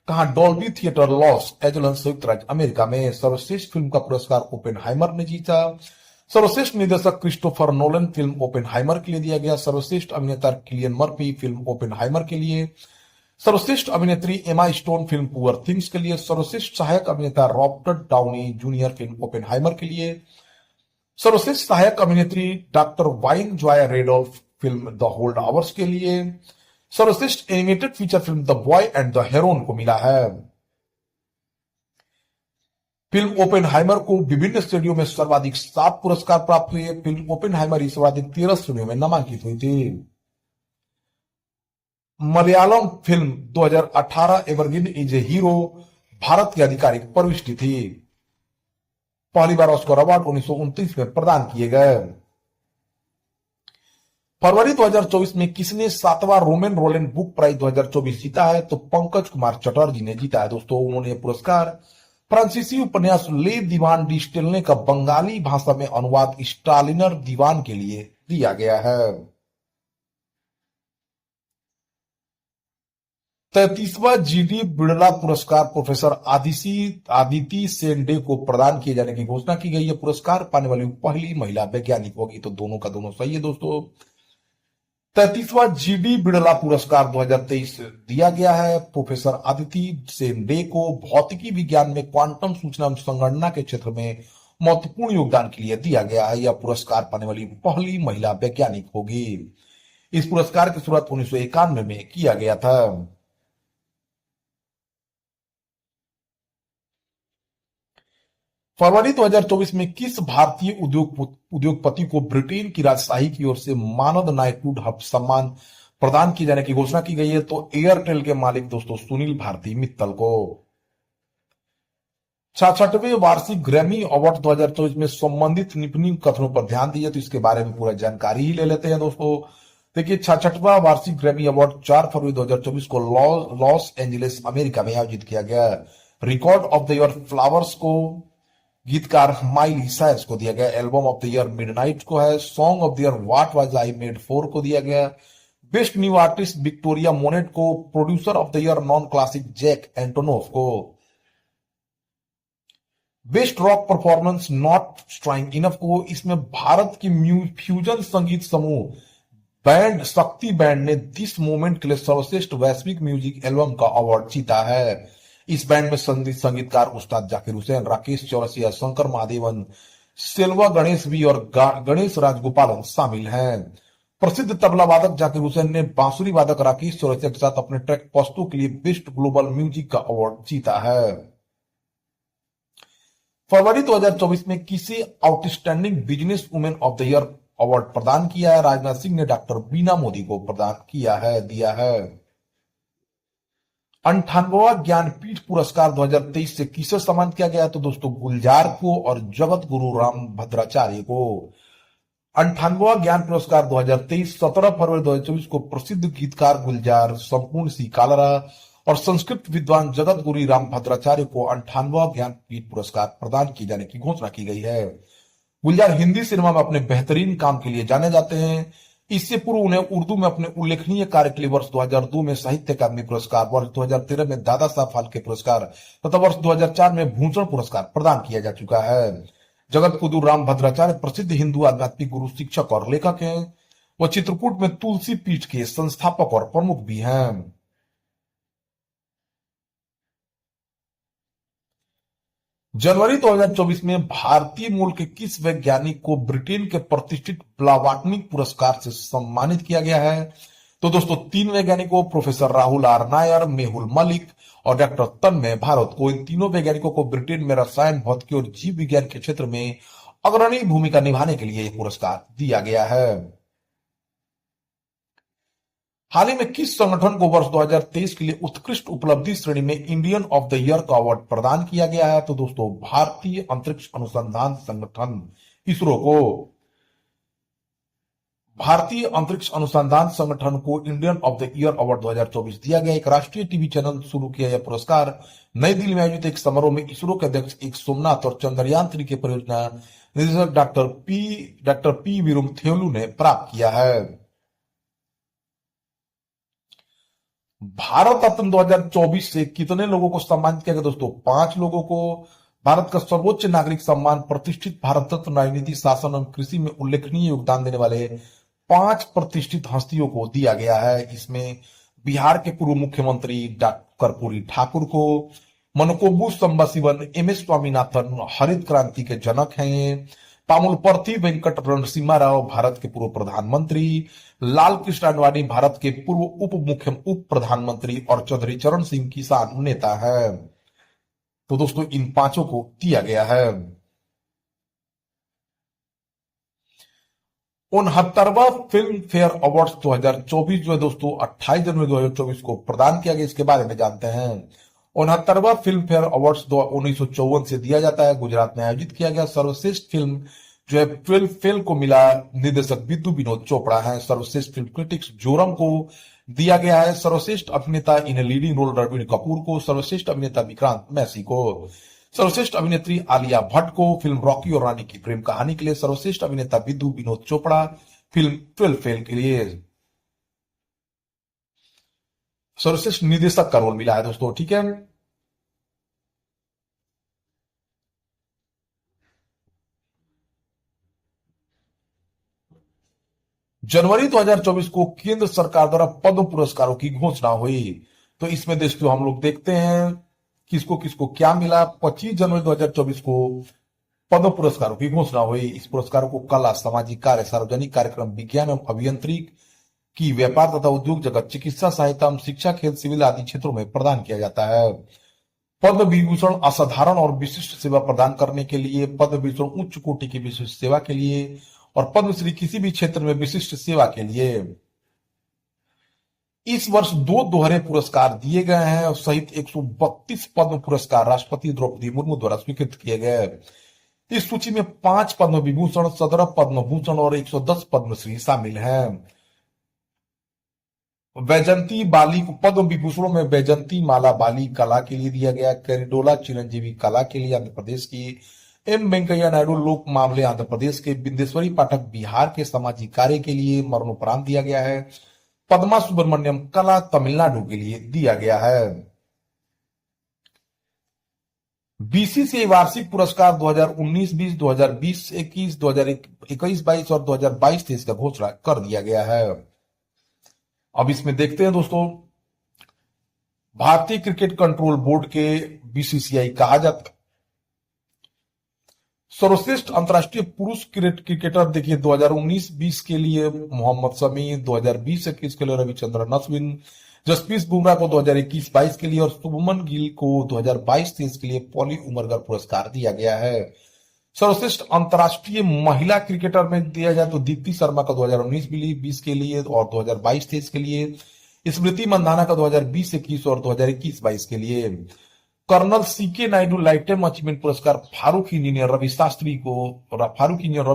कहा डॉल्बी थिएटर लॉस एंजेलिस संयुक्त राज्य अमेरिका में सर्वश्रेष्ठ फिल्म का पुरस्कार ओपेनहाइमर ने जीता। सर्वश्रेष्ठ निर्देशक क्रिस्टोफर नोलन फिल्म ओपेनहाइमर के लिए दिया गया। सर्वश्रेष्ठ अभिनेता किलियन मर्फी फिल्म ओपेनहाइमर के लिए। सर्वश्रेष्ठ अभिनेत्री Emma Stone film poor things के लिए। सर्वश्रेष्ठ सहायक अभिनेता Robert Downey junior film Oppenheimer के लिए। सर्वश्रेष्ठ सहायक अभिनेत्री doctor wine Joy रेडोल्फ film the hold hours के लिए। सर्वश्रेष्ठ animated feature film the boy and the Heron को मिला है। फिल्म ओपेनहाइमर को विभिन्न श्रेणियों में सर्वाधिक 7 पुरस्कार प्राप्त हुए। फिल्म ओपेनहाइमर सर्वाधिक 13 श्रेणियों में नामांकित हुई थी। Malayalam film 2018 evergreen is a hero Bharat की आधिकारिक प्रविष्टि थी। पहली बार ऑस्कर अवार्ड 1929 में प्रदान किए गए। फरवरी 2024 में किसने 7वां रोमन रोलैंड बुक प्राइज 2024 जीता है? तो पंकज कुमार चटर्जी ने जीता है दोस्तों। उन्होंने पुरस्कार फ्रांसीसी उपन्यास ले दीवान डी स्टेलने का बंगाली भाषा में अनुवाद स्टालिनर दीवान के लिए दिया गया है। 33वां जीडी बिड़ला पुरस्कार प्रोफेसर आदिति सेंडे को प्रदान किए जाने की घोषणा की गई है। पुरस्कार पाने वाली पहली महिला वैज्ञानिक होगी। तो दोनों का दोनों सही है दोस्तों। 33वां जीडी बिड़ला पुरस्कार 2023 दिया गया है प्रोफेसर आदिति सेंडे को भौतिकी विज्ञान में क्वांटम सूचना संगणना के क्षेत्र में महत्वपूर्ण योगदान के लिए दिया गया है। यह पुरस्कार पाने वाली पहली महिला वैज्ञानिक होगी। इस पुरस्कार की शुरुआत 1991 में किया गया था। फरवरी 2024 में किस भारतीय उद्योगपति को ब्रिटेन की राजशाही की ओर से मानद नाइटहुड सम्मान प्रदान किए जाने की घोषणा की गई है? तो एयरटेल के मालिक दोस्तों सुनील भारती मित्तल को। 66वें वार्षिक ग्रैमी अवार्ड 2024 में संबंधित निपुणी कथनों पर ध्यान दिए, तो इसके बारे में पूरा जानकारी ही ले लेते हैं दोस्तों। देखिए 66वां वार्षिक ग्रैमी अवार्ड 4 फरवरी 2024 को लॉस एंजेलिस अमेरिका में आयोजित किया गया। Record of the year Flowers को गीतकार माइली साइरस को दिया गया। Album of the year Midnight को है। Song of the year What Was I Made For को दिया गया। Best new artist Victoria Monet को। Producer of the year non classical Jack Antonoff को। Best rock performance Not Strong Enough को। इसमें भारत की फ्यूजन संगीत समूह बैंड शक्ति बैंड ने दिस मोमेंट के लिए सर्वश्रेष्ठ वैश्विक म्यूजिक एल्बम का अवार्ड जीता है। इस बैंड में संगीतकार उस्ताद जाकिर हुसैन, राकेश चौरसिया, शंकर महादेवन, सेल्वा गणेश भी और गणेश राजगोपालन शामिल हैं। प्रसिद्ध तबला वादक जाकिर हुसैन ने बांसुरी वादक राकेश चौरसिया के साथ अपने ट्रैक पस्तों के लिए बेस्ट ग्लोबल म्यूजिक का अवार्ड जीता है। फरवरी 2024 में किसी outstanding business women of the year award प्रदान किया है? राजनाथ सिंह ने डॉक्टर बीना मोदी को प्रदान किया है, दिया है। 98वां ज्ञानपीठ पुरस्कार 2023 से किसे सम्मानित किया गया? तो दोस्तों गुलजार को और जगत गुरु राम भद्राचार्य को। 98वां ज्ञान पुरस्कार 2023 17 फरवरी 2024 को प्रसिद्ध गीतकार गुलजार, संपूर्ण सी कालरा और संस्कृत विद्वान जगत गुरु राम भद्राचार्य को 98वां ज्ञानपीठ पुरस्कार प्रदान किए जाने की घोषणा की गई है। गुलजार हिंदी सिनेमा में अपने बेहतरीन काम के लिए जाने जाते हैं। इससे पूर्व उन्हें उर्दू में अपने उल्लेखनीय कार्य के लिए वर्ष 2002 में साहित्य अकादमी पुरस्कार, वर्ष 2013 में दादा साहब फाल्के पुरस्कार तथा वर्ष 2004 में भूषण पुरस्कार प्रदान किया जा चुका है। जगत गुरु राम भद्राचार्य प्रसिद्ध हिंदू आध्यात्मिक गुरु, शिक्षक और लेखक हैं। वह चित्रकूट में तुलसी पीठ के संस्थापक और प्रमुख भी हैं। जनवरी 2024 में भारतीय मूल के किस वैज्ञानिक को ब्रिटेन के प्रतिष्ठित ब्लावाटनी पुरस्कार से सम्मानित किया गया है? तो दोस्तों 3 वैज्ञानिकों प्रोफेसर राहुल आर नायर, मेहुल मलिक और डॉक्टर तन्मय भारत को। इन तीनों वैज्ञानिकों को ब्रिटेन में रसायन, भौतिकी और जीव विज्ञान के क्षेत्र में अग्रणी भूमिका निभाने के लिए यह पुरस्कार दिया गया है। हाल ही में किस संगठन को वर्ष 2023 के लिए उत्कृष्ट उपलब्धि श्रेणी में इंडियन ऑफ द ईयर का अवार्ड प्रदान किया गया है? तो दोस्तों भारतीय अंतरिक्ष अनुसंधान संगठन इसरो को। भारतीय अंतरिक्ष अनुसंधान संगठन को Indian of the year award 2024 दिया गया। एक राष्ट्रीय टीवी चैनल शुरू किया यह पुरस्कार नई दिल्ली में आयोजित एक समारोह में इसरो के अध्यक्ष एक सोमनाथ और चंद्रयान-3 के परियोजना निदेशक डॉक्टर पी वीरुमथेलु ने प्राप्त किया है। भारत रत्न 2024 से कितने लोगों को सम्मानित किया गया दोस्तों? 5 लोगों को। भारत का सर्वोच्च नागरिक सम्मान प्रतिष्ठित भारत रत्न राजनीति, शासन एवं कृषि में उल्लेखनीय योगदान देने वाले 5 प्रतिष्ठित हस्तियों को दिया गया है। इसमें बिहार के पूर्व मुख्यमंत्री डॉक्टर कर्पूरी ठाकुर को, मनकोबू संबशिवन, एम.एस. स्वामीनाथन हरित क्रांति के जनक हैं। पामुलपर्ती वेंकट नरसिम्हा राव भारत के पूर्व प्रधानमंत्री, लाल कृष्ण आडवाणी भारत के पूर्व उप प्रधानमंत्री और चौधरी चरण सिंह किसान नेता है। तो दोस्तों इन 5 को दिया गया है। 69वां फिल्म फेयर अवार्ड्स 2024 जो है दोस्तों 28 जनवरी 2024 को प्रदान किया गया, इसके बारे में जानते हैं। 69वां फिल्म फेयर अवार्ड्स 1954 से दिया जाता है, गुजरात में आयोजित किया गया। सर्वश्रेष्ठ फिल्म जो है 12 फेल को मिला, निर्देशक विद्यु विनोद चोपड़ा है। सर्वश्रेष्ठ फिल्म क्रिटिक्स जोरम को दिया गया है। सर्वश्रेष्ठ अभिनेता in leading role Ranbir Kapoor को, सर्वश्रेष्ठ अभिनेता विक्रांत मैसी को, सर्वश्रेष्ठ अभिनेत्री आलिया भट्ट को फिल्म रॉकी और रानी की प्रेम कहानी के लिए, सर्वश्रेष्ठ अभिनेता विद्यु विनोद चोपड़ा फिल्म 12 फेल के लिए। सर्वश्रेष्ठ निर्देशक का रोल मिला है दोस्तों, ठीक है। जनवरी 2024 को केंद्र सरकार द्वारा पद्म पुरस्कारों की घोषणा हुई। तो इसमें दोस्तों हम लोग देखते हैं किसको किसको क्या मिला। 25 जनवरी 2024 को पद्म पुरस्कारों की घोषणा हुई। इस पुरस्कारों को कला, सामाजिक कार्य, सार्वजनिक कार्यक्रम, विज्ञान एवं अभियांत्रिकी की, व्यापार तथा उद्योग जगत, चिकित्सा सहायता, शिक्षा, खेल, सिविल आदि क्षेत्रों में प्रदान किया जाता है। पद्म विभूषण असाधारण और विशिष्ट सेवा प्रदान करने के लिए, पद्म विभूषण उच्च कोटि की विशिष्ट सेवा के लिए और पद्मश्री किसी भी क्षेत्र में विशिष्ट सेवा के लिए। इस वर्ष 2 दोहरे पुरस्कार दिए गए हैं और सहित 132 पद्म पुरस्कार राष्ट्रपति द्रौपदी मुर्मू द्वारा स्वीकृत किए गए। इस सूची में 5 पद्म विभूषण, 17 पद्म भूषण और 110 पद्मश्री शामिल हैं। वैजंती बाली को पद्म विभूषणों में वैजंती माला बाली कला के लिए दिया गया, कैरिडोला चिरंजीवी कला के लिए आंध्र प्रदेश की, एम वेंकैया नायडू लोक मामले आंध्र प्रदेश के, बिंदेश्वरी पाठक बिहार के सामाजिक कार्य के लिए मरणोपरांत दिया गया है, पद्मा सुब्रमण्यम कला तमिलनाडु के लिए दिया गया है। बीसीसीआई वार्षिक पुरस्कार 2019-20, 2020-21, 2021-22 और 2022-23 का घोषणा कर दिया गया है। अब इसमें देखते हैं दोस्तों, भारतीय क्रिकेट कंट्रोल बोर्ड के बीसीसीआई कहा जाता। सर्वश्रेष्ठ अंतर्राष्ट्रीय पुरुष क्रिकेटर देखिए 2019-20 के लिए मोहम्मद शमी, 2020-21 के लिए रविचंद्रन अश्विन, जसप्रीत बुमराह को 2021-22 के लिए और शुभमन गिल को 2022-23 के लिए पॉली उमरगर पुरस्कार दिया गया है। सर्वश्रेष्ठ अंतर्राष्ट्रीय महिला क्रिकेटर में दिया जाए तो दीप्ति शर्मा का 2019-20 के लिए और 2022-23 के लिए, स्मृति मंधाना का 2020-21 और 2021-22 के लिए। Colonel CK Naidu lifetime achievement पुरस्कार फारूक इंजीनियर रवि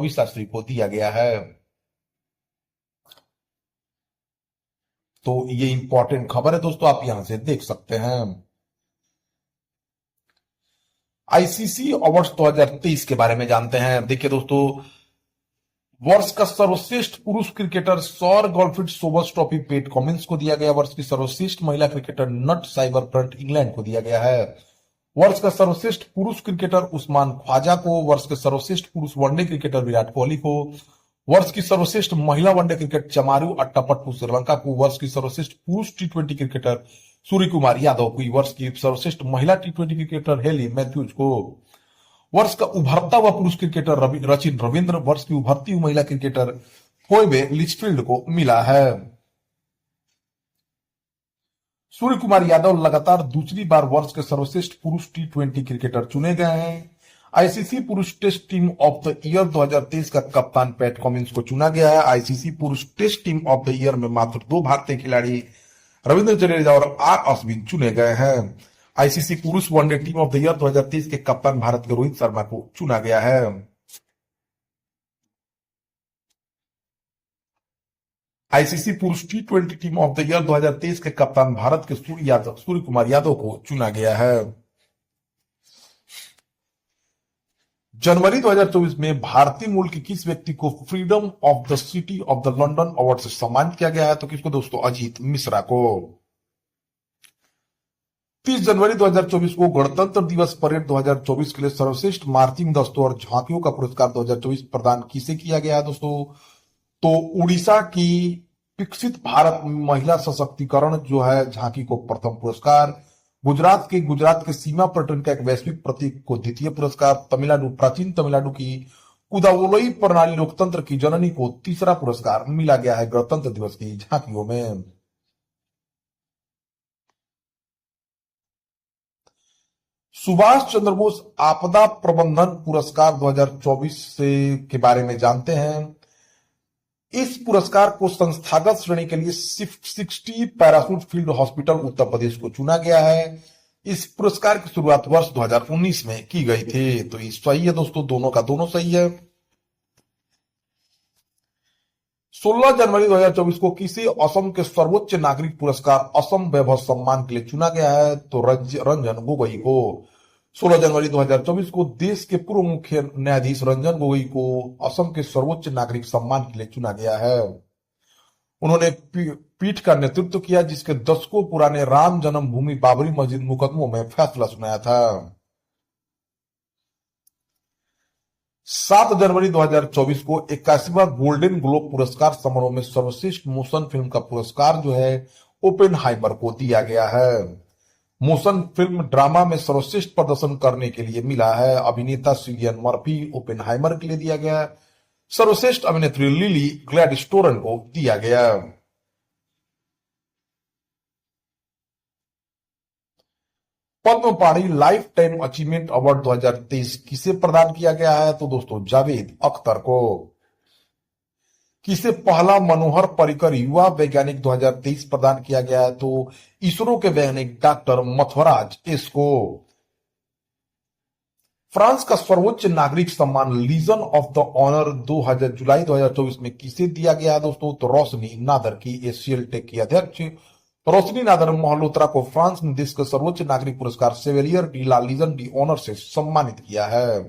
शास्त्री को दिया गया है। तो ये इंपॉर्टेंट खबर है दोस्तों, आप यहां से देख सकते हैं। आईसीसी अवार्ड्स 2023 के बारे में जानते हैं। देखिए दोस्तों, वर्ष का सर्वश्रेष्ठ पुरुष क्रिकेटर सौर goldfish Sobers trophy Pat Cummins को दिया गया। वर्ष की सर्वश्रेष्ठ महिला क्रिकेटर नट साइबर फ्रंट इंग्लैंड को दिया गया है। वर्ष का सर्वश्रेष्ठ पुरुष क्रिकेटर उस्मान ख्वाजा को, वर्ष के सर्वश्रेष्ठ पुरुष वनडे क्रिकेटर विराट कोहली को, वर्ष की सर्वश्रेष्ठ महिला वनडे क्रिकेट चमारू अट्टापट्टू श्रीलंका को, वर्ष की सर्वश्रेष्ठ पुरुष टी20 क्रिकेटर सूर्य कुमार यादव को, वर्ष की सर्वश्रेष्ठ महिला टी20 क्रिकेटर हेली मैथ्यूज को, वर्ष का उभरता हुआ पुरुष क्रिकेटर रचिन रविंद्र, वर्ष की उभरती हुई महिला क्रिकेटर फोइबे लिचफील्ड को मिला है। सूर्य कुमार यादव लगातार दूसरी बार वर्ष के सर्वश्रेष्ठ पुरुष टी20 क्रिकेटर चुने गए हैं। आईसीसी पुरुष test team of the year 2023 का कप्तान पैट कमिंस को चुना गया है। आईसीसी पुरुष test team of the year में मात्र 2 भारतीय खिलाड़ी रविंद्र जडेजा और आर अश्विन चुने गए हैं। आईसीसी पुरुष one day team of the year 2023 के कप्तान भारत के रोहित शर्मा को चुना गया है। आईसीसी पुरुष T20 team of the year 2023 के कप्तान भारत के सूर्य कुमार यादव को चुना गया है। जनवरी 2024 में भारतीय मूल के किस व्यक्ति को freedom of the city of the London award से सम्मानित किया गया है? तो किसको दोस्तों? अजीत मिश्रा को। 30 जनवरी 2024 को गणतंत्र दिवस परेड 2024 के लिए सर्वश्रेष्ठ मार्चिंग दस्तों और झांकियों का पुरस्कार 2024 प्रदान किसे किया गया है दोस्तों? तो उड़ीसा की विकसित भारत महिला सशक्तिकरण जो है झांकी को प्रथम पुरस्कार, गुजरात के सीमा पर्यटन का एक वैश्विक प्रतीक को द्वितीय पुरस्कार, तमिलनाडु प्राचीन तमिलनाडु की कुदावोलई प्रणाली लोकतंत्र की जननी को तीसरा पुरस्कार मिला गया है गणतंत्र दिवस की झांकियों में। सुभाष चंद्र बोस आपदा प्रबंधन पुरस्कार 2024 से के बारे में जानते हैं। इस पुरस्कार को संस्थागत श्रेणी के लिए 60 parachute field hospital Uttar Pradesh को चुना गया है। इस पुरस्कार की शुरुआत वर्ष 2019 में की गई थी। तो ये सही है दोस्तों, दोनों का दोनों सही है। 16 जनवरी 2024 को किसी असम के सर्वोच्च नागरिक पुरस्कार असम वैभव सम्मान के लिए चुना गया है? तो रंजन गोगोई को। 16 जनवरी 2024 को देश के पूर्व मुख्य न्यायाधीश रंजन गोगोई को असम के सर्वोच्च नागरिक सम्मान के लिए चुना गया है। उन्होंने पीठ का नेतृत्व किया जिसके दशकों पुराने राम जन्मभूमि बाबरी मस्जिद मुकदमों में फैसला सुनाया था। 7 जनवरी 2024 को 81वां गोल्डन ग्लोब पुरस्कार समारोह में सर्वश्रेष्ठ मोशन फिल्म का पुरस्कार जो है ओपेनहाइमर को दिया गया है। मोशन फिल्म ड्रामा में सर्वश्रेष्ठ प्रदर्शन करने के लिए मिला है। अभिनेता सिलियन मर्फी ओपेनहाइमर के लिए दिया गया। सर्वश्रेष्ठ अभिनेत्री लिली ग्लैडस्टोन को दिया गया। पद्म पाणी लाइफ टाइम अचीवमेंट अवार्ड 2023 किसे प्रदान किया गया है? तो दोस्तों जावेद अख्तर को। किसे पहला मनोहर पर्रिकर युवा वैज्ञानिक 2023 प्रदान किया गया है? तो इसरो के वैज्ञानिक डॉक्टर मथुराज एस को। फ्रांस का सर्वोच्च नागरिक सम्मान लीजन ऑफ द ऑनर जुलाई 2024 में किसे दिया गया है दोस्तों? तो रोशनी नादर की। एशियल टेक की अध्यक्ष रोशनी नादर मल्होत्रा को फ्रांस ने देश के सर्वोच्च नागरिक पुरस्कार सेवेलियर डी ला लीजन डी ऑनर से सम्मानित किया है।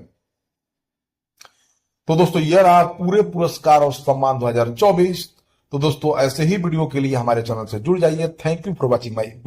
तो दोस्तों यह रहा पूरे पुरस्कार और सम्मान 2024। तो दोस्तों ऐसे ही वीडियो के लिए हमारे चैनल से जुड़ जाइए। Thank you for watching my video.